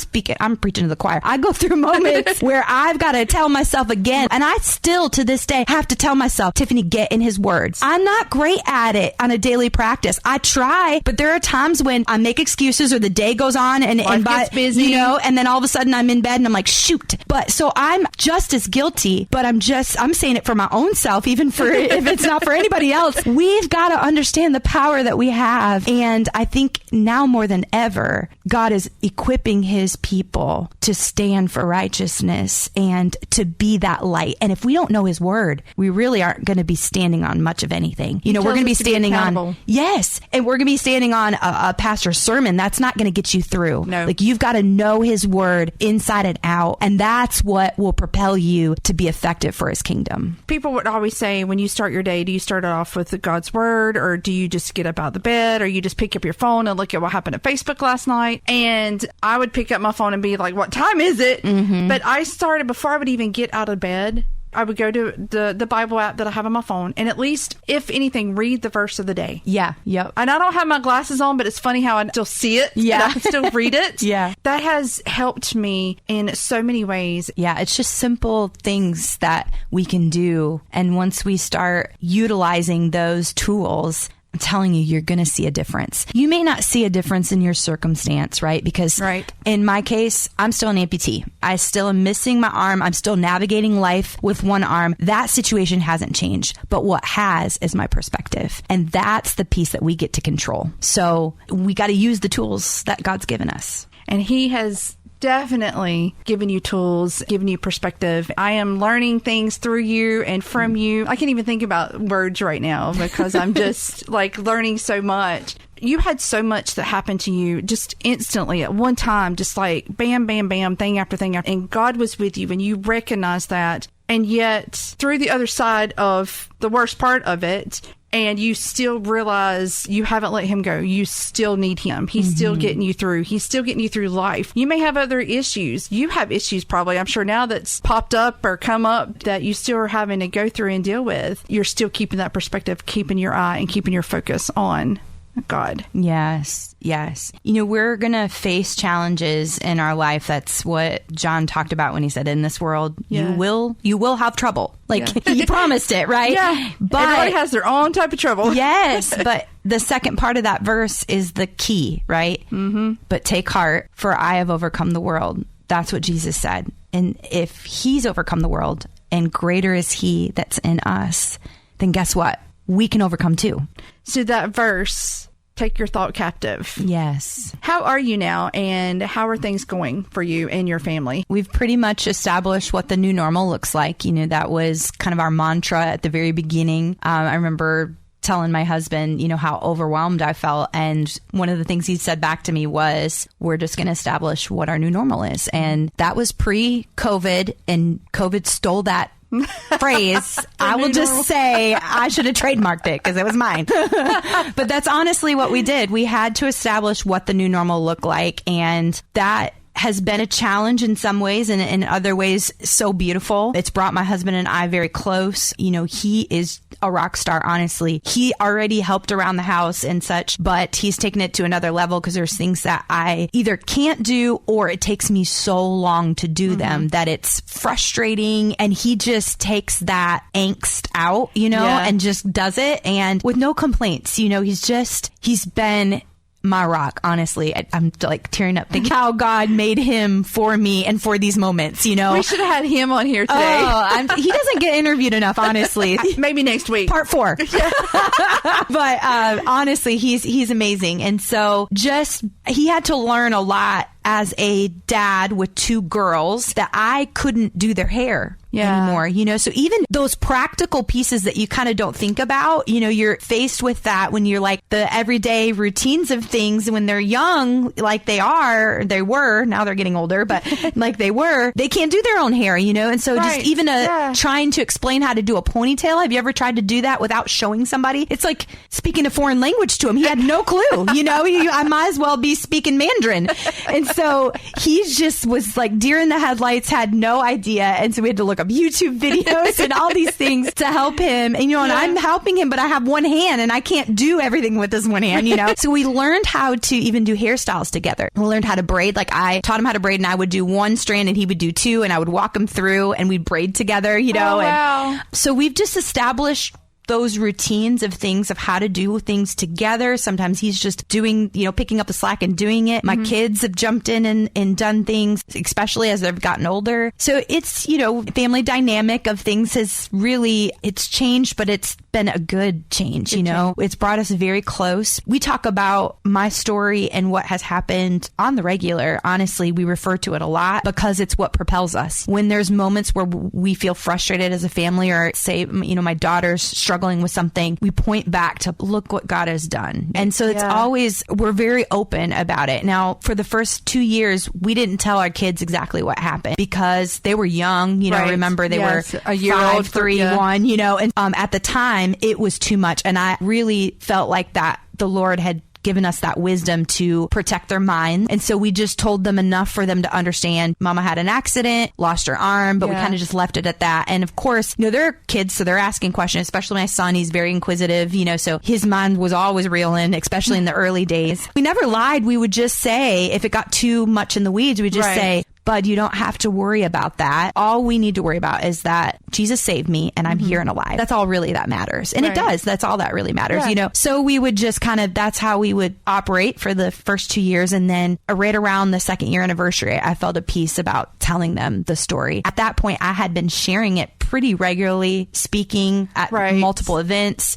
preaching to the choir. I go through moments where I've got to tell myself again, and I still to this day have to tell myself, Tiffany, get in his words. I'm not great at it on a daily practice. I try, but there are times when I make excuses, or the day goes on and gets busy, and then all of a sudden I'm in bed and I'm like, shoot. But so I'm just as guilty, but I'm saying it for my own self, even for if it's not for anybody else. We've got to understand the power that we have. And I think now more than ever, God is equipping his people to stand for righteousness and to be that light. And if we don't know his word, we really aren't going to be standing on much of anything. We're going to be standing on, yes. And we're going to be standing on a pastor's sermon. That's not going to get you through. No. Like, you've got to know his word inside and out. And that's what will propel you to be effective for his kingdom. People would always say, when you start your day, do you start it off with God's word, or do you just get up out of the bed, or you just pick up your phone and look at what happened at Facebook last night? And I would pick up my phone and be like, what time is it? Mm-hmm. But I started, before I would even get out of bed, I would go to the Bible app that I have on my phone, and at least, if anything, read the verse of the day. Yeah. Yep. And I don't have my glasses on, but it's funny how I still see it. Yeah. And I can still read it. Yeah. That has helped me in so many ways. Yeah. It's just simple things that we can do. And once we start utilizing those tools, I'm telling you, you're going to see a difference. You may not see a difference in your circumstance, right? Because in my case, I'm still an amputee. I still am missing my arm. I'm still navigating life with one arm. That situation hasn't changed. But what has is my perspective. And that's the piece that we get to control. So we got to use the tools that God's given us. And he has definitely given you tools, given you perspective. I am learning things through you and from you. I can't even think about words right now because I'm just like learning so much. You had so much that happened to you just instantly at one time, just like bam, bam, bam, thing after thing after. And God was with you, and you recognized that. and yet through the other side of the worst part of it, and you still realize you haven't let him go. You still need him. He's still getting you through. He's still getting you through life. You may have other issues. You have issues probably, I'm sure now, that's popped up or come up that you still are having to go through and deal with. You're still keeping that perspective, keeping your eye and keeping your focus on God. Yes. We're going to face challenges in our life. That's what John talked about when he said, in this world, you will have trouble. He promised it, right? Yeah. But everybody has their own type of trouble. Yes. But the second part of that verse is the key, right? Mm-hmm. But take heart, for I have overcome the world. That's what Jesus said. And if he's overcome the world and greater is he that's in us, then guess what? We can overcome too. So that verse, take your thought captive. Yes. How are you now, and how are things going for you and your family? We've pretty much established what the new normal looks like. That was kind of our mantra at the very beginning. I remember telling my husband, how overwhelmed I felt. And one of the things he said back to me was, we're just going to establish what our new normal is. And that was pre-COVID, and COVID stole that phrase. I will just say I should have trademarked it because it was mine. But that's honestly what we did. We had to establish what the new normal looked like. And that has been a challenge in some ways, and in other ways so beautiful. It's brought my husband and I very close. He is a rock star, honestly. He already helped around the house and such, but he's taken it to another level because there's things that I either can't do or it takes me so long to do them that it's frustrating, and he just takes that angst out, and just does it, and with no complaints. He's been my rock, honestly. I'm tearing up thinking how God made him for me and for these moments, We should have had him on here today. He doesn't get interviewed enough, honestly. Maybe next week. Part 4. But honestly, he's amazing. And so he had to learn a lot as a dad with 2 girls that I couldn't do their hair anymore, so even those practical pieces that you kind of don't think about, you're faced with that when you're the everyday routines of things when they're young, they were, now they're getting older, but they can't do their own hair, and so just even trying to explain how to do a ponytail. Have you ever tried to do that without showing somebody? It's like speaking a foreign language to him. He had no clue, I might as well be speaking Mandarin. And so he just was deer in the headlights, had no idea. And so we had to look up YouTube videos and all these things to help him. And, and I'm helping him, but I have one hand and I can't do everything with this one hand, So we learned how to even do hairstyles together. We learned how to braid. I taught him how to braid, and I would do 1 strand and he would do 2, and I would walk him through and we'd braid together, Oh, wow. And so we've just established those routines of things, of how to do things together. Sometimes he's just doing, picking up the slack and doing it. My kids have jumped in and done things, especially as they've gotten older. So it's, family dynamic of things has really, it's changed, but it's been a good change, It's brought us very close. We talk about my story and what has happened on the regular. Honestly, we refer to it a lot because it's what propels us. When there's moments where we feel frustrated as a family, or say, my daughter's struggling with something, we point back to look what God has done. And so it's always, we're very open about it. Now, for the first 2 years, we didn't tell our kids exactly what happened because they were young, remember they were a year 5, old, 3, 1, and at the time it was too much. And I really felt like that the Lord had given us that wisdom to protect their mind. And so we just told them enough for them to understand Mama had an accident, lost her arm, but we kind of just left it at that. And of course, they're kids, so they're asking questions, especially my son. He's very inquisitive, so his mind was always reeling, especially in the early days. We never lied. We would just say, if it got too much in the weeds, we'd just say, Bud, you don't have to worry about that. All we need to worry about is that Jesus saved me and I'm here and alive. That's all really that matters. And it does. That's all that really matters, So we would just that's how we would operate for the first 2 years. And then right around the 2nd year anniversary, I felt a peace about telling them the story. At that point, I had been sharing it pretty regularly, speaking at multiple events.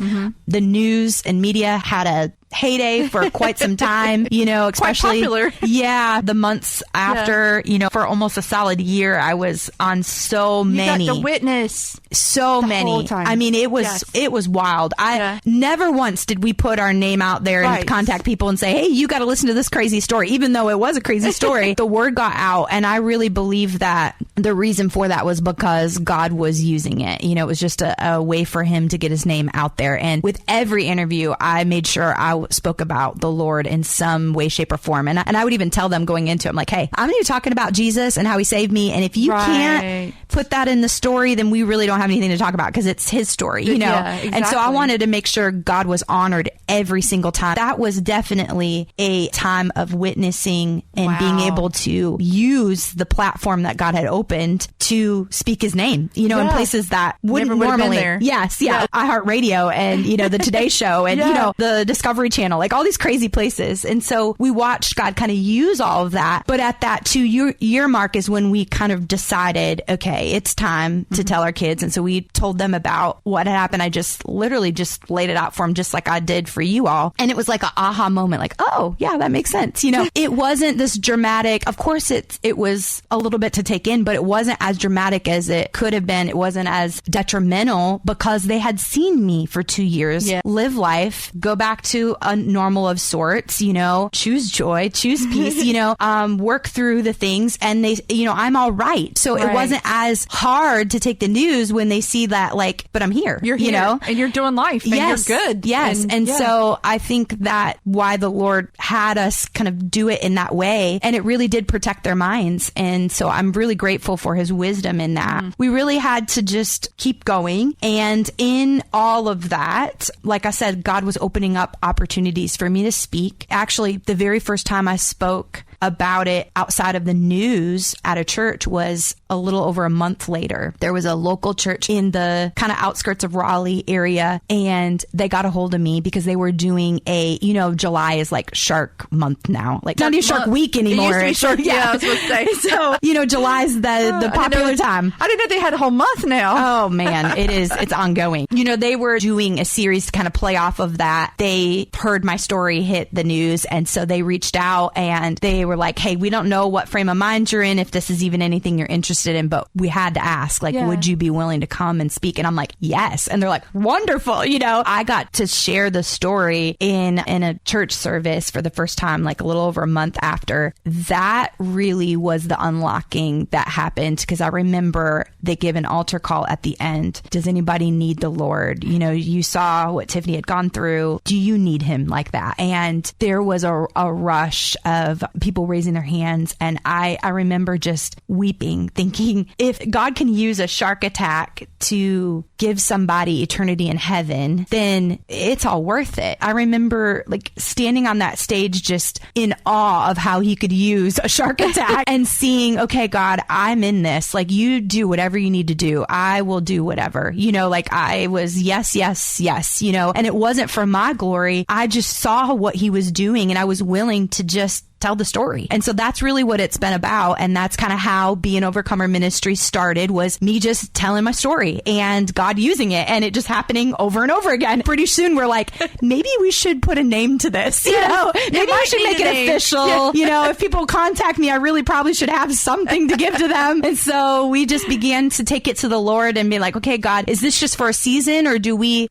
The news and media had a heyday for quite some time, especially quite popular. The months after, for almost a solid year, I was on so many. You got the witness. So many. whole time. I mean, it was Yes. it was wild. I never once did we put our name out there and contact people and say, hey, you got to listen to this crazy story. Even though it was a crazy story, the word got out. And I really believe that the reason for that was because God was using it. You know, it was just a way for him to get his name out there. And with every interview, I made sure I spoke about the Lord in some way, shape, or form. And I would even tell them going into it, I'm like, hey, I'm going to be talking about Jesus and how he saved me. And if you can't put that in the story, then we really don't have anything to talk about because it's his story, you know? Yeah, exactly. And so I wanted to make sure God was honored every single time. That was definitely a time of witnessing and being able to use the platform that God had opened to speak his name, you know, in places that wouldn't normally. Yes. Yeah. iHeartRadio and, you know, the Today Show and, you know, the Discovery Channel, like all these crazy places. And so we watched God kind of use all of that. But at that 2-year mark is when we kind of decided, okay, it's time to tell our kids. And so we told them about what had happened. I just literally just laid it out for them, just like I did for you all. And it was like an aha moment, like, oh, yeah, that makes sense. You know, it wasn't this dramatic. Of course, it was a little bit to take in, but it wasn't as dramatic as it could have been. It wasn't as detrimental because they had seen me for 2 years live life, go back to a normal of sorts, you know, choose joy, choose peace, you know, work through the things. And they, you know, I'm all right. So it wasn't as hard to take the news when they see that, like, but I'm here. You're here, you know, and you're doing life, and you're good. Yes. And so I think that why the Lord had us kind of do it in that way, and it really did protect their minds. And so I'm really grateful for his wisdom in that. We really had to just keep going. And in all of that, like I said, God was opening up opportunities for me to speak. Actually, the very first time I spoke about it outside of the news at a church was a little over a month later. There was a local church in the kind of outskirts of Raleigh area, and they got a hold of me because they were doing you know, July is like Shark Month now. Like, not even Shark Week anymore. It used to be Shark, I was going to say. So, you know, July's the popular time. I didn't know they had a whole month now. Oh, man, it's ongoing. You know, they were doing a series to kind of play off of that. They heard my story hit the news, and so they reached out and they were like, hey, we don't know what frame of mind you're in, if this is even anything you're interested in, but we had to ask, like, would you be willing to come and speak? And I'm like, yes. And they're like, wonderful. You know, I got to share the story in a church service for the first time, like a little over a month after. That really was the unlocking that happened, because I remember they give an altar call at the end. Does anybody need the Lord? You know, you saw what Tiffany had gone through. Do you need him like that? And there was a rush of people raising their hands. And I remember just weeping, thinking, if God can use a shark attack to give somebody eternity in heaven, then it's all worth it. I remember like standing on that stage just in awe of how he could use a shark attack and seeing, okay, God, I'm in this. Like, you do whatever you need to do. I will do whatever, you know, like I was yes, you know, and it wasn't for my glory. I just saw what he was doing and I was willing to just tell the story. And so that's really what it's been about. And that's kind of how Be an Overcomer Ministry started, was me just telling my story and God using it, and it just happening over and over again. Pretty soon we're like, maybe we should put a name to this, you know, maybe we should make it official. You know, if people contact me, I really probably should have something to give to them. And so we just began to take it to the Lord and be like, okay, God, is this just for a season, or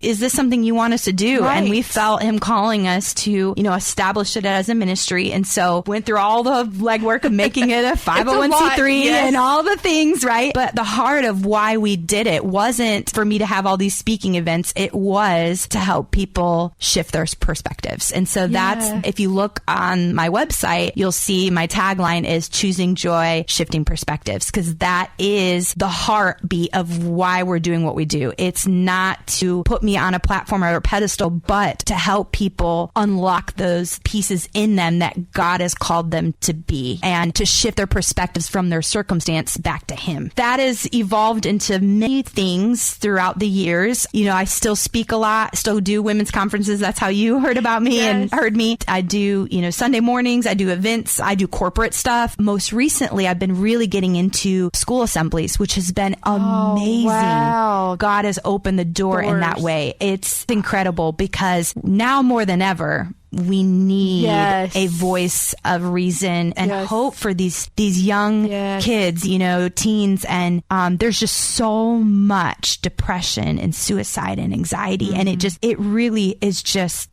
is this something you want us to do? And we felt him calling us to, you know, establish it as a ministry. And so went through all the legwork of making it a 501c3 and all the things, right? But the heart of why we did it wasn't for me to have all these speaking events. It was to help people shift their perspectives. And so that's, if you look on my website, you'll see my tagline is choosing joy, shifting perspectives, because that is the heartbeat of why we're doing what we do. It's not to put me on a platform or a pedestal, but to help people unlock those pieces in them that God has called them to be, and to shift their perspectives from their circumstance back to him. That has evolved into many things throughout the years. You know, I still speak a lot, still do women's conferences. That's how you heard about me and heard me. I do, you know, Sunday mornings, I do events, I do corporate stuff. Most recently, I've been really getting into school assemblies, which has been amazing. Wow. God has opened the door in that way. It's incredible, because now more than ever, we need Yes. a voice of reason and Yes. hope for these young Yes. kids, teens. And there's just so much depression and suicide and anxiety. And it really is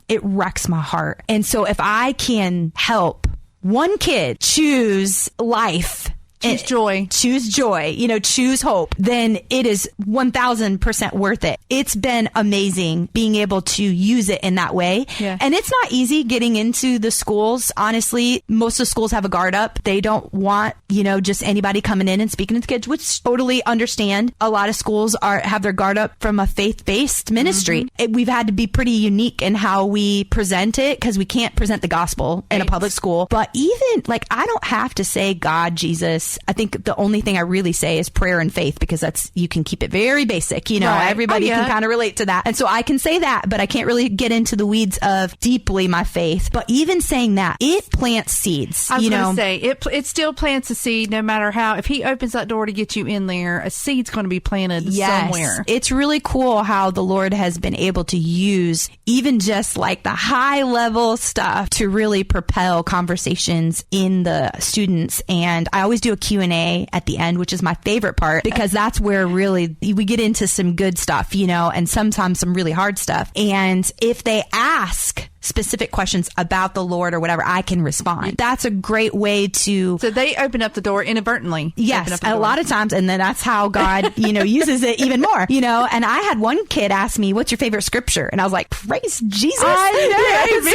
it wrecks my heart. And so if I can help one kid choose life, Choose joy. Choose joy, choose hope, then it is 1000% worth it. It's been amazing being able to use it in that way. Yeah. And it's not easy getting into the schools. Honestly, most of the schools have a guard up. They don't want, just anybody coming in and speaking to the kids, which totally understand. A lot of schools have their guard up from a faith-based ministry. We've had to be pretty unique in how we present it because we can't present the gospel in a public school. But even I don't have to say God, Jesus. I think the only thing I really say is prayer and faith, because you can keep it very basic. Right. Everybody can kind of relate to that. And so I can say that, but I can't really get into the weeds of deeply my faith. But even saying that, it plants seeds. I was going to say, it still plants a seed no matter how. If he opens that door to get you in there, a seed's going to be planted somewhere. It's really cool how the Lord has been able to use even just the high level stuff to really propel conversations in the students. And I always do a Q&A at the end, which is my favorite part, because that's where really we get into some good stuff, and sometimes some really hard stuff. And if they ask specific questions about the Lord or whatever, I can respond. That's a great way to... So they open up the door inadvertently. Yes, a lot of times. And then that's how God, uses it even more, And I had one kid ask me, what's your favorite scripture? And I was like, praise Jesus. I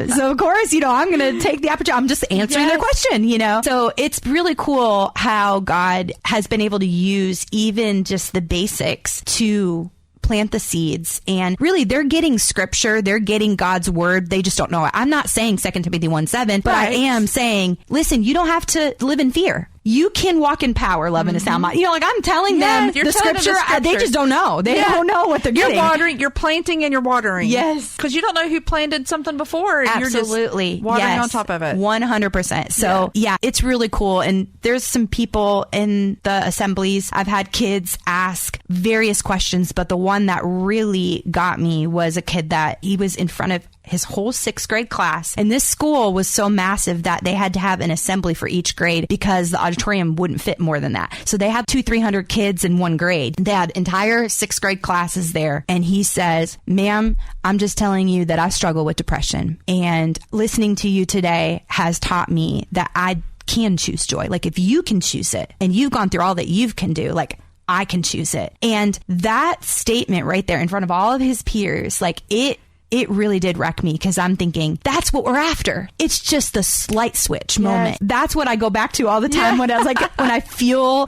know. So of course, I'm going to take the opportunity. I'm just answering their question, So it's really cool how God has been able to use even just the basics to plant the seeds. And really, they're getting scripture. They're getting God's word. They just don't know it. I'm not saying 2 Timothy 1:7, but I am saying, listen, you don't have to live in fear. You can walk in power, love, and a sound mind. I'm telling them the scripture. They just don't know. They don't know what they're getting. You're watering, you're planting, and you're watering. Yes. Because you don't know who planted something before. Absolutely. You're just watering on top of it. 100%. So, it's really cool. And there's some people in the assemblies. I've had kids ask various questions, but the one that really got me was a kid that he was in front of his whole 6th grade class. And this school was so massive that they had to have an assembly for each grade because the auditorium wouldn't fit more than that. So they had 200-300 kids in one grade. They had entire 6th grade classes there. And he says, ma'am, I'm just telling you that I struggle with depression. And listening to you today has taught me that I can choose joy. If you can choose it and you've gone through all that you can do, I can choose it. And that statement right there in front of all of his peers, it really did wreck me, because I'm thinking that's what we're after. It's just the slight switch moment. That's what I go back to all the time when I was when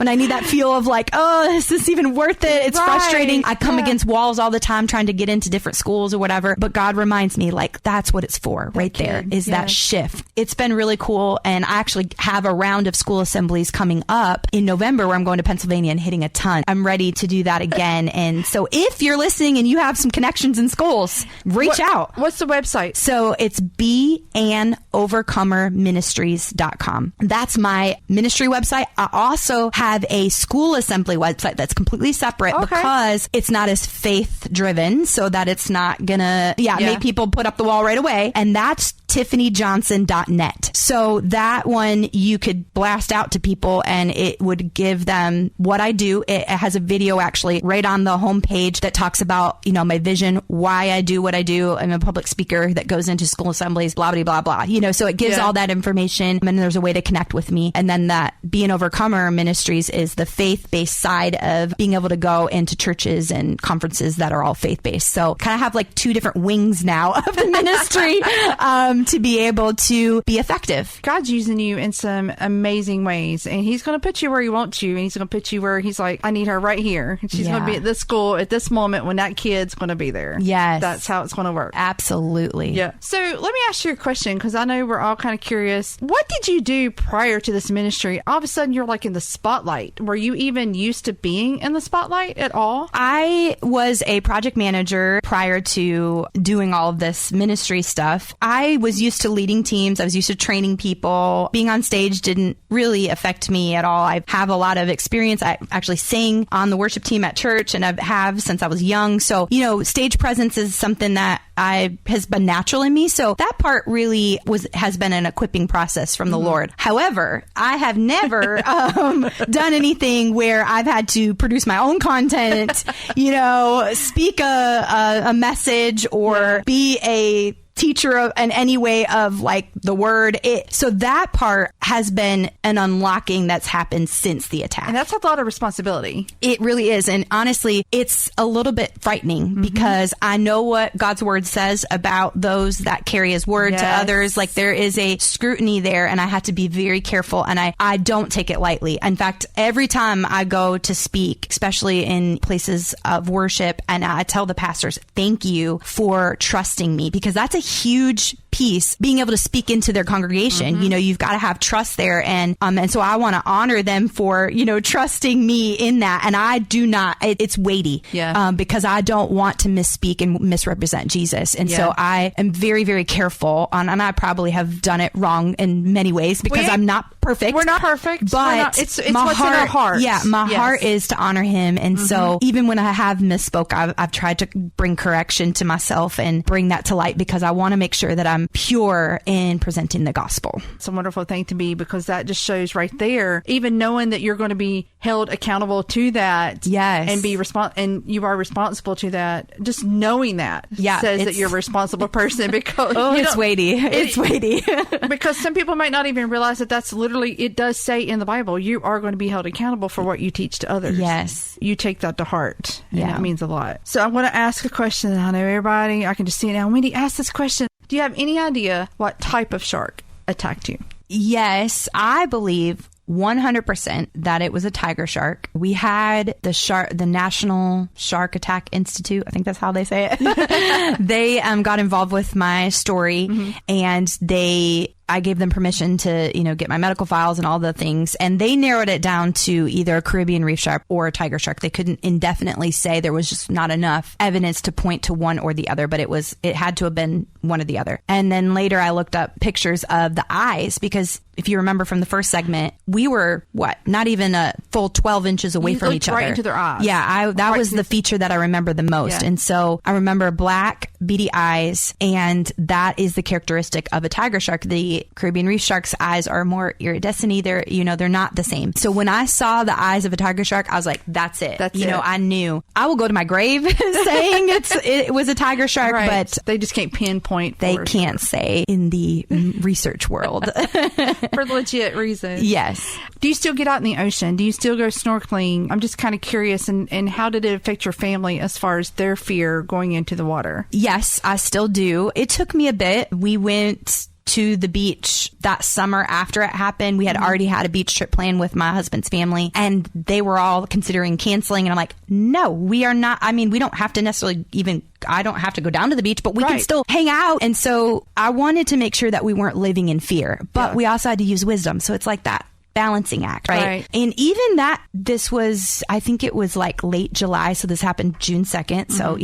I need that feel of oh, is this even worth it? It's frustrating. I come against walls all the time trying to get into different schools or whatever. But God reminds me that's what it's for right there is that shift. It's been really cool. And I actually have a round of school assemblies coming up in November where I'm going to Pennsylvania and hitting a ton. I'm ready to do that again. And so if you're listening and you have some connections in schools, reach out. What's the website? So it's beanovercomerministries.com. That's my ministry website. I also have a school assembly website that's completely separate because it's not as faith driven, so that it's not gonna make people put up the wall right away. And that's tiffanyjohnson.net. So that one you could blast out to people and it would give them what I do. It has a video actually right on the homepage that talks about, my vision, why I do what I do. I'm a public speaker that goes into school assemblies, blah, blah, blah, blah. So it gives all that information, and there's a way to connect with me. And then that Be an Overcomer Ministries is the faith-based side of being able to go into churches and conferences that are all faith-based. So kind of have 2 different wings now of the ministry to be able to be effective. God's using you in some amazing ways, and he's going to put you where he wants you, and he's going to put you where he's like, I need her right here. And she's going to be at this school at this moment when that kid's going to be there. Yes. That's how it's going to work. Absolutely. Yeah. So let me ask you a question, because I know we're all kind of curious. What did you do prior to this ministry? All of a sudden, you're in the spotlight. Were you even used to being in the spotlight at all? I was a project manager prior to doing all of this ministry stuff. I was was used to leading teams. I was used to training people. Being on stage didn't really affect me at all. I have a lot of experience. I actually sang on the worship team at church, and I have since I was young. So, stage presence is something that has been natural in me. So that part really has been an equipping process from the Lord. However, I have never done anything where I've had to produce my own content, speak a message or be a teacher in any way of like the word. So that part has been an unlocking that's happened since the attack. And that's a lot of responsibility. It really is. And honestly, it's a little bit frightening because I know what God's word says about those that carry his word to others. Like there is a scrutiny there, and I have to be very careful, and I don't take it lightly. In fact, every time I go to speak, especially in places of worship, and I tell the pastors, thank you for trusting me, because that's a huge piece, being able to speak into their congregation. You've got to have trust there. And so I want to honor them for, trusting me in that. And I do not, it's weighty, because I don't want to misspeak and misrepresent Jesus. And so I am very, very careful and I probably have done it wrong in many ways because I'm not perfect. We're not perfect, but it's what's in our heart. Yeah. My heart is to honor him. And so even when I have misspoke, I've tried to bring correction to myself and bring that to light, because I want to make sure that I'm pure in presenting the gospel. It's a wonderful thing to be, because that just shows right there, even knowing that you're going to be held accountable to that, and be and you are responsible to that. Just knowing that says that you're a responsible person, because it's weighty. It's weighty because some people might not even realize that that's literally, it does say in the Bible, you are going to be held accountable for what you teach to others. Yes, you take that to heart, and that means a lot. So I want to ask a question. I know everybody, I can just see it now. Wendy, ask this question. Do you have any idea what type of shark attacked you? Yes, I believe 100% that it was a tiger shark. We had the National Shark Attack Institute, I think that's how they say it. They got involved with my story, and I gave them permission to, get my medical files and all the things. And they narrowed it down to either a Caribbean reef shark or a tiger shark. They couldn't indefinitely say. There was just not enough evidence to point to one or the other, but it had to have been one or the other. And then later I looked up pictures of the eyes, because if you remember from the first segment, we were not even a full 12 inches away from each other. Right into their eyes. Yeah, that was the feature that I remember the most. Yeah. And so I remember black, beady eyes, and that is the characteristic of a tiger shark. The Caribbean reef shark's eyes are more iridescent. They're not the same. So when I saw the eyes of a tiger shark, I was like, that's it. I knew. I will go to my grave saying it was a tiger shark, but they just can't pinpoint. They can't say in the research world. For legit reasons. Yes. Do you still get out in the ocean? Do you still go snorkeling? I'm just kind of curious. And how did it affect your family as far as their fear going into the water? Yes, I still do. It took me a bit. We went to the beach that summer after it happened. We had already had a beach trip planned with my husband's family, and they were all considering canceling. And I'm like, no, we are not. I mean, we don't have to necessarily I don't have to go down to the beach, but we can still hang out. And so I wanted to make sure that we weren't living in fear, but we also had to use wisdom. So it's like that balancing act, right? And even that, I think it was like late July. So this happened June 2nd. So,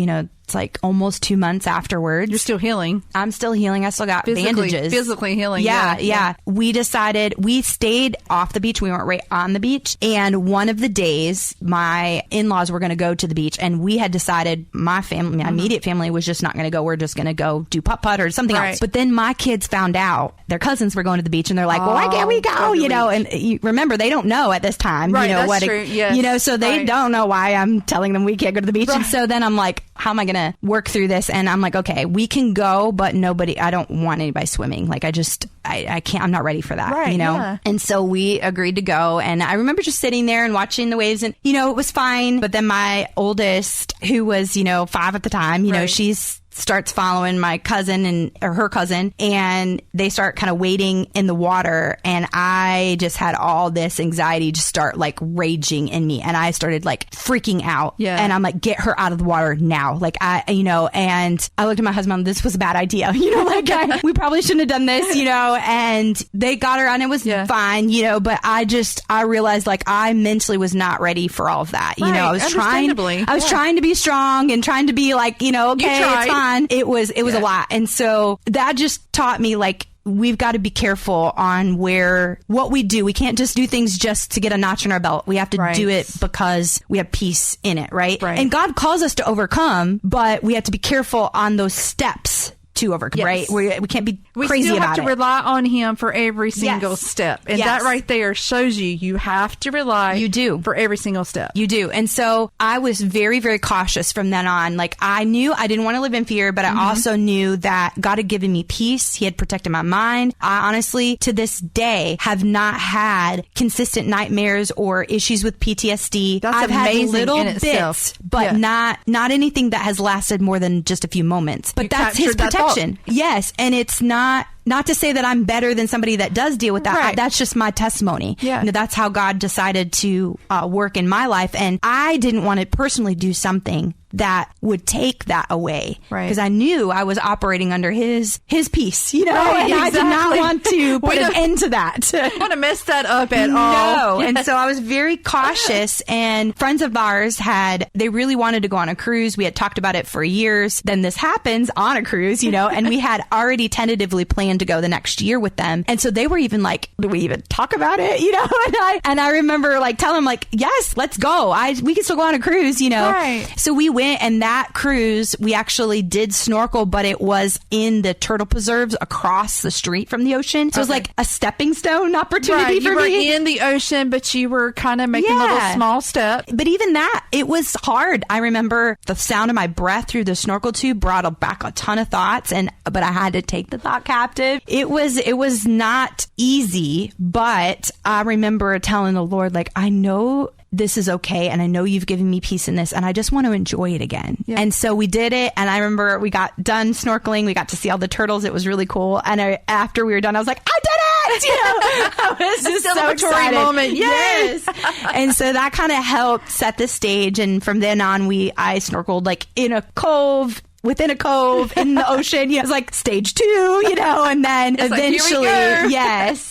it's like almost 2 months afterwards. You're still healing. I'm still healing. I still got bandages. Physically healing. Yeah. We decided, we stayed off the beach. We weren't right on the beach. And one of the days, my in-laws were going to go to the beach. And we had decided, my family, my immediate family was just not going to go. We're just going to go do putt-putt or something else. But then my kids found out their cousins were going to the beach. And they're like, well, why can't we go? And you remember, they don't know at this time. That's true. Yes. So they don't know why I'm telling them we can't go to the beach. And so then I'm like, how am I going to work through this? And I'm like, okay, we can go, but I don't want anybody swimming. Like, I can't, I'm not ready for that, Yeah. And so we agreed to go. And I remember just sitting there and watching the waves, and, it was fine. But then my oldest, who was, 5 at the time, she's starts following my cousin or her cousin, and they start kind of wading in the water. And I just had all this anxiety just start like raging in me. And I started like freaking out. Yeah. And I'm like, get her out of the water now. Like and I looked at my husband, this was a bad idea. We probably shouldn't have done this, and they got her and it was fine, but I realized like I mentally was not ready for all of that. I was trying to be strong and trying to be like, okay, it's fine. on, it was a lot. And so that just taught me, like, we've got to be careful on what we do. We can't just do things just to get a notch in our belt. We have to do it because we have peace in it, right? And God calls us to overcome, but we have to be careful on those steps to overcome, right? We can't be crazy about it. We still have to rely on him for every single step. And that right there shows you have to rely for every single step. You do. And so I was very, very cautious from then on. Like, I knew I didn't want to live in fear, but I also knew that God had given me peace. He had protected my mind. I honestly, to this day, have not had consistent nightmares or issues with PTSD. That's amazing had little in itself. bits, but not anything that has lasted more than just a few moments. But that's his protection. Yes. And it's not to say that I'm better than somebody that does deal with that. That's just my testimony. Yeah. You know, that's how God decided to work in my life. And I didn't want to personally do something that would take that away. Because I knew I was operating under his peace, you know, and I did not want to put an end to that. I don't want to mess that up at all. And so I was very cautious, and friends of ours they really wanted to go on a cruise. We had talked about it for years. Then this happens on a cruise, you know, and we had already tentatively planned to go the next year with them. And so they were even like, do we even talk about it? You know, and I remember like telling them like, yes, let's go. We can still go on a cruise, you know. So we went, and that cruise, we actually did snorkel, but it was in the turtle preserves across the street from the ocean. So it was like a stepping stone opportunity for me. You were in the ocean, but you were kind of making little small steps. But even that, it was hard. I remember the sound of my breath through the snorkel tube brought back a ton of thoughts, but I had to take the thought captive. It was not easy, but I remember telling the Lord, like, I know this is okay, and I know you've given me peace in this, and I just want to enjoy it again. And so we did it, and I remember we got done snorkeling. We got to see all the turtles. It was really cool. And after we were done, I was like, I did it! You know, I was just so excited. Moment. Yes. And so that kind of helped set the stage. And from then on, I snorkeled like in a cove, within a cove in the ocean. You know, it was like stage 2, you know, and then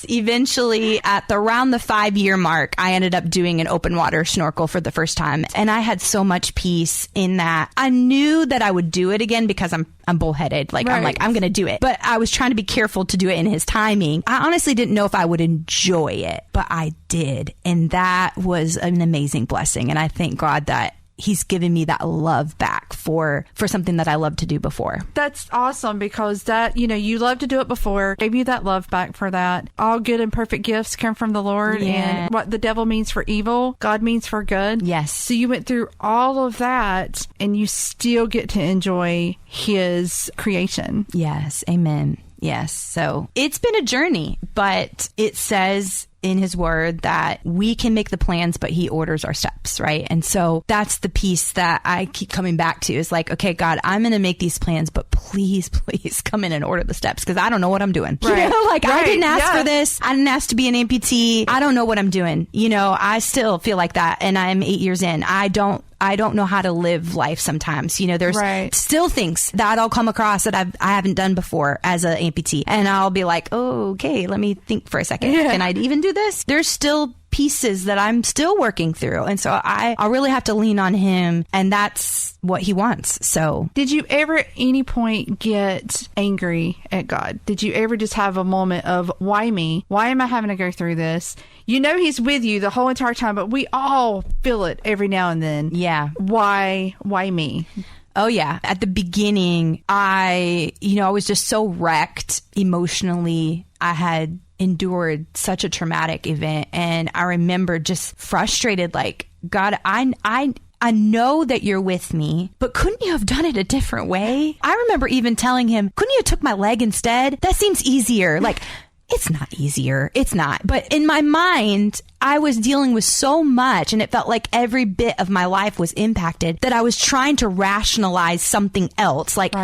eventually at around the 5-year mark, I ended up doing an open water snorkel for the first time. And I had so much peace in that. I knew that I would do it again because I'm bullheaded. Like, I'm going to do it. But I was trying to be careful to do it in his timing. I honestly didn't know if I would enjoy it, but I did. And that was an amazing blessing. And I thank God that he's given me that love back for something that I loved to do before. That's awesome, because that, you know, you loved to do it before, gave you that love back for that. All good and perfect gifts come from the Lord. And what the devil means for evil, God means for good. Yes. So you went through all of that, and you still get to enjoy his creation. Yes. Amen. Yes. So it's been a journey, but it says in his word that we can make the plans, but he orders our steps, right? And so that's the piece that I keep coming back to, is like, okay, God, I'm going to make these plans, but please come in and order the steps, because I don't know what I'm doing. You know, like I didn't ask for this. I didn't ask to be an amputee. I don't know what I'm doing. You know, I still feel like that. And I'm 8 years in. I don't know how to live life sometimes. You know, there's still things that I'll come across that I haven't done before as an amputee. And I'll be like, oh, okay, let me think for a second. Can I even do this? There's still pieces that I'm still working through. And so I really have to lean on him, and that's what he wants. So did you ever at any point get angry at God? Did you ever just have a moment of, why me? Why am I having to go through this? You know, he's with you the whole entire time, but we all feel it every now and then. Yeah. Why me? Oh, yeah. At the beginning, I was just so wrecked emotionally. I had endured such a traumatic event, and I remember just frustrated, like, God, I know that you're with me, but couldn't you have done it a different way? I remember even telling him, couldn't you have took my leg instead? That seems easier. Like, it's not easier. It's not. But in my mind, I was dealing with so much, and it felt like every bit of my life was impacted, that I was trying to rationalize something else. Like,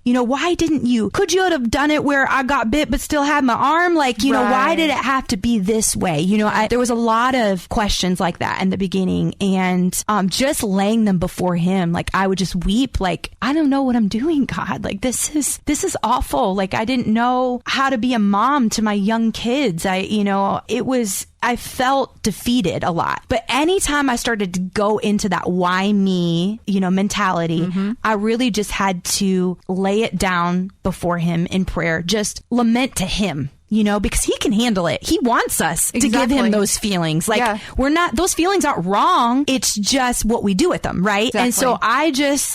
you know, why didn't you? Could you have done it where I got bit but still had my arm? Like, you know, why did it have to be this way? You know, there was a lot of questions like that in the beginning, and just laying them before him. Like, I would just weep. Like, I don't know what I'm doing, God. Like, this is awful. Like, I didn't know how to be a mom to my young kids. It I felt defeated a lot. But anytime I started to go into that why me, mentality, I really just had to lay it down before him in prayer, just lament to him. Because he can handle it. He wants us to give him those feelings. Those feelings aren't wrong. It's just what we do with them, right? Exactly. And so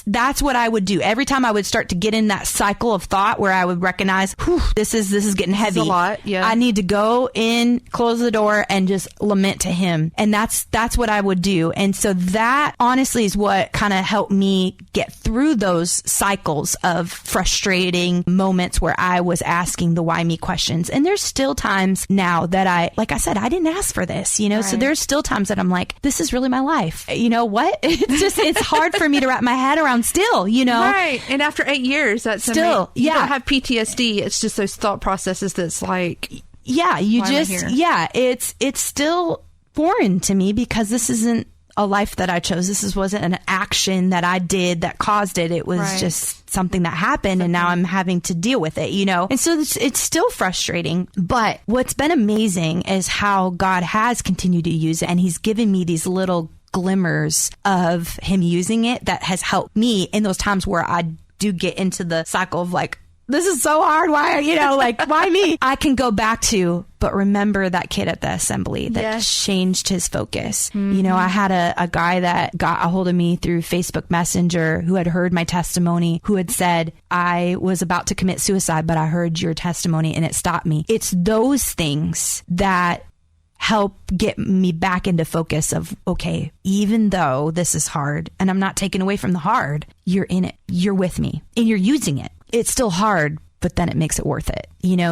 that's what I would do. Every time I would start to get in that cycle of thought where I would recognize, this is getting heavy. It's a lot, yeah. I need to go in, close the door, and just lament to him. And that's what I would do. And so that honestly is what kind of helped me get through those cycles of frustrating moments where I was asking the why me questions. And there's still times now that like I said, I didn't ask for this, right. So there's still times that I'm like, this is really my life. You know what? It's hard for me to wrap my head around still, Right. And after 8 years, that's still, you don't have PTSD. It's just those thought processes that's like, it's still foreign to me because this isn't a life that I chose. This wasn't an action that I did that caused it. It was just something that happened and now I'm having to deal with it, And so it's still frustrating. But what's been amazing is how God has continued to use it. And he's given me these little glimmers of him using it that has helped me in those times where I do get into the cycle of like, this is so hard. Why, why me? I can go back to, but remember that kid at the assembly that changed his focus. I had a guy that got a hold of me through Facebook Messenger who had heard my testimony, who had said, I was about to commit suicide, but I heard your testimony and it stopped me. It's those things that help get me back into focus of, okay, even though this is hard and I'm not taken away from the hard, you're in it, you're with me and you're using it. It's still hard, but then it makes it worth it,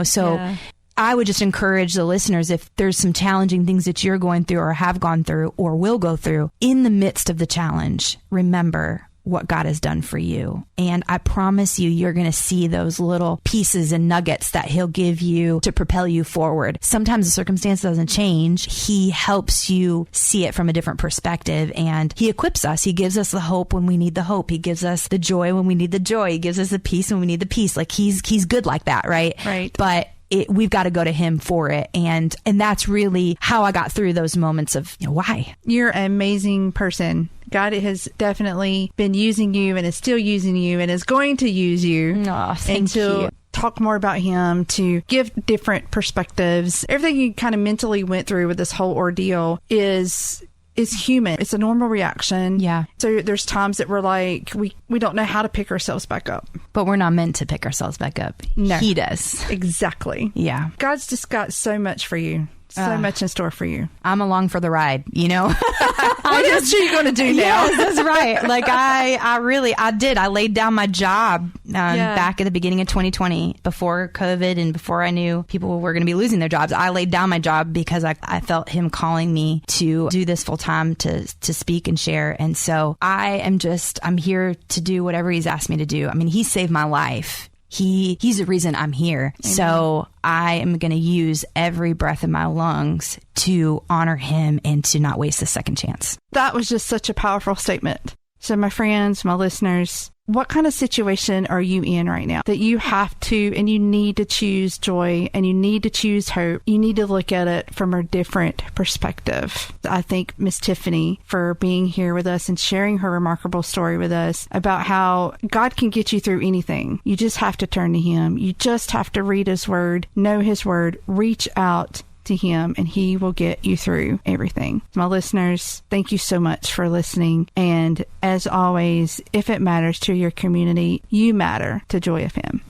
So I would just encourage the listeners, if there's some challenging things that you're going through or have gone through or will go through, in the midst of the challenge, remember what God has done for you. And I promise you're going to see those little pieces and nuggets that he'll give you to propel you forward. Sometimes the circumstance doesn't change. He helps you see it from a different perspective and he equips us. He gives us the hope when we need the hope. He gives us the joy when we need the joy. He gives us the peace when we need the peace. Like he's good like that, right? Right. But we've got to go to him for it. And that's really how I got through those moments of, why? You're an amazing person. God has definitely been using you and is still using you and is going to use you. Oh, thank you. Talk more about him, to give different perspectives. Everything you kind of mentally went through with this whole ordeal is human. It's a normal reaction. Yeah. So there's times that we're like, we don't know how to pick ourselves back up. But we're not meant to pick ourselves back up. No. He does. Exactly. Yeah. God's just got so much for you. So much in store for you. I'm along for the ride, What else are you going to do now? Yes, that's right. Like I did. I laid down my job back at the beginning of 2020 before COVID and before I knew people were going to be losing their jobs. I laid down my job because I felt him calling me to do this full time, to speak and share. And so I'm here to do whatever he's asked me to do. I mean, he saved my life. He's the reason I'm here. Amen. So I am going to use every breath in my lungs to honor him and to not waste a second chance. That was just such a powerful statement. So my friends, my listeners, what kind of situation are you in right now that you have to and you need to choose joy and you need to choose hope? You need to look at it from a different perspective. I thank Miss Tiffany for being here with us and sharing her remarkable story with us about how God can get you through anything. You just have to turn to him. You just have to read his word, know his word, reach out to him, and he will get you through everything. My listeners, thank you so much for listening. And as always, if it matters to your community, you matter to Joy FM.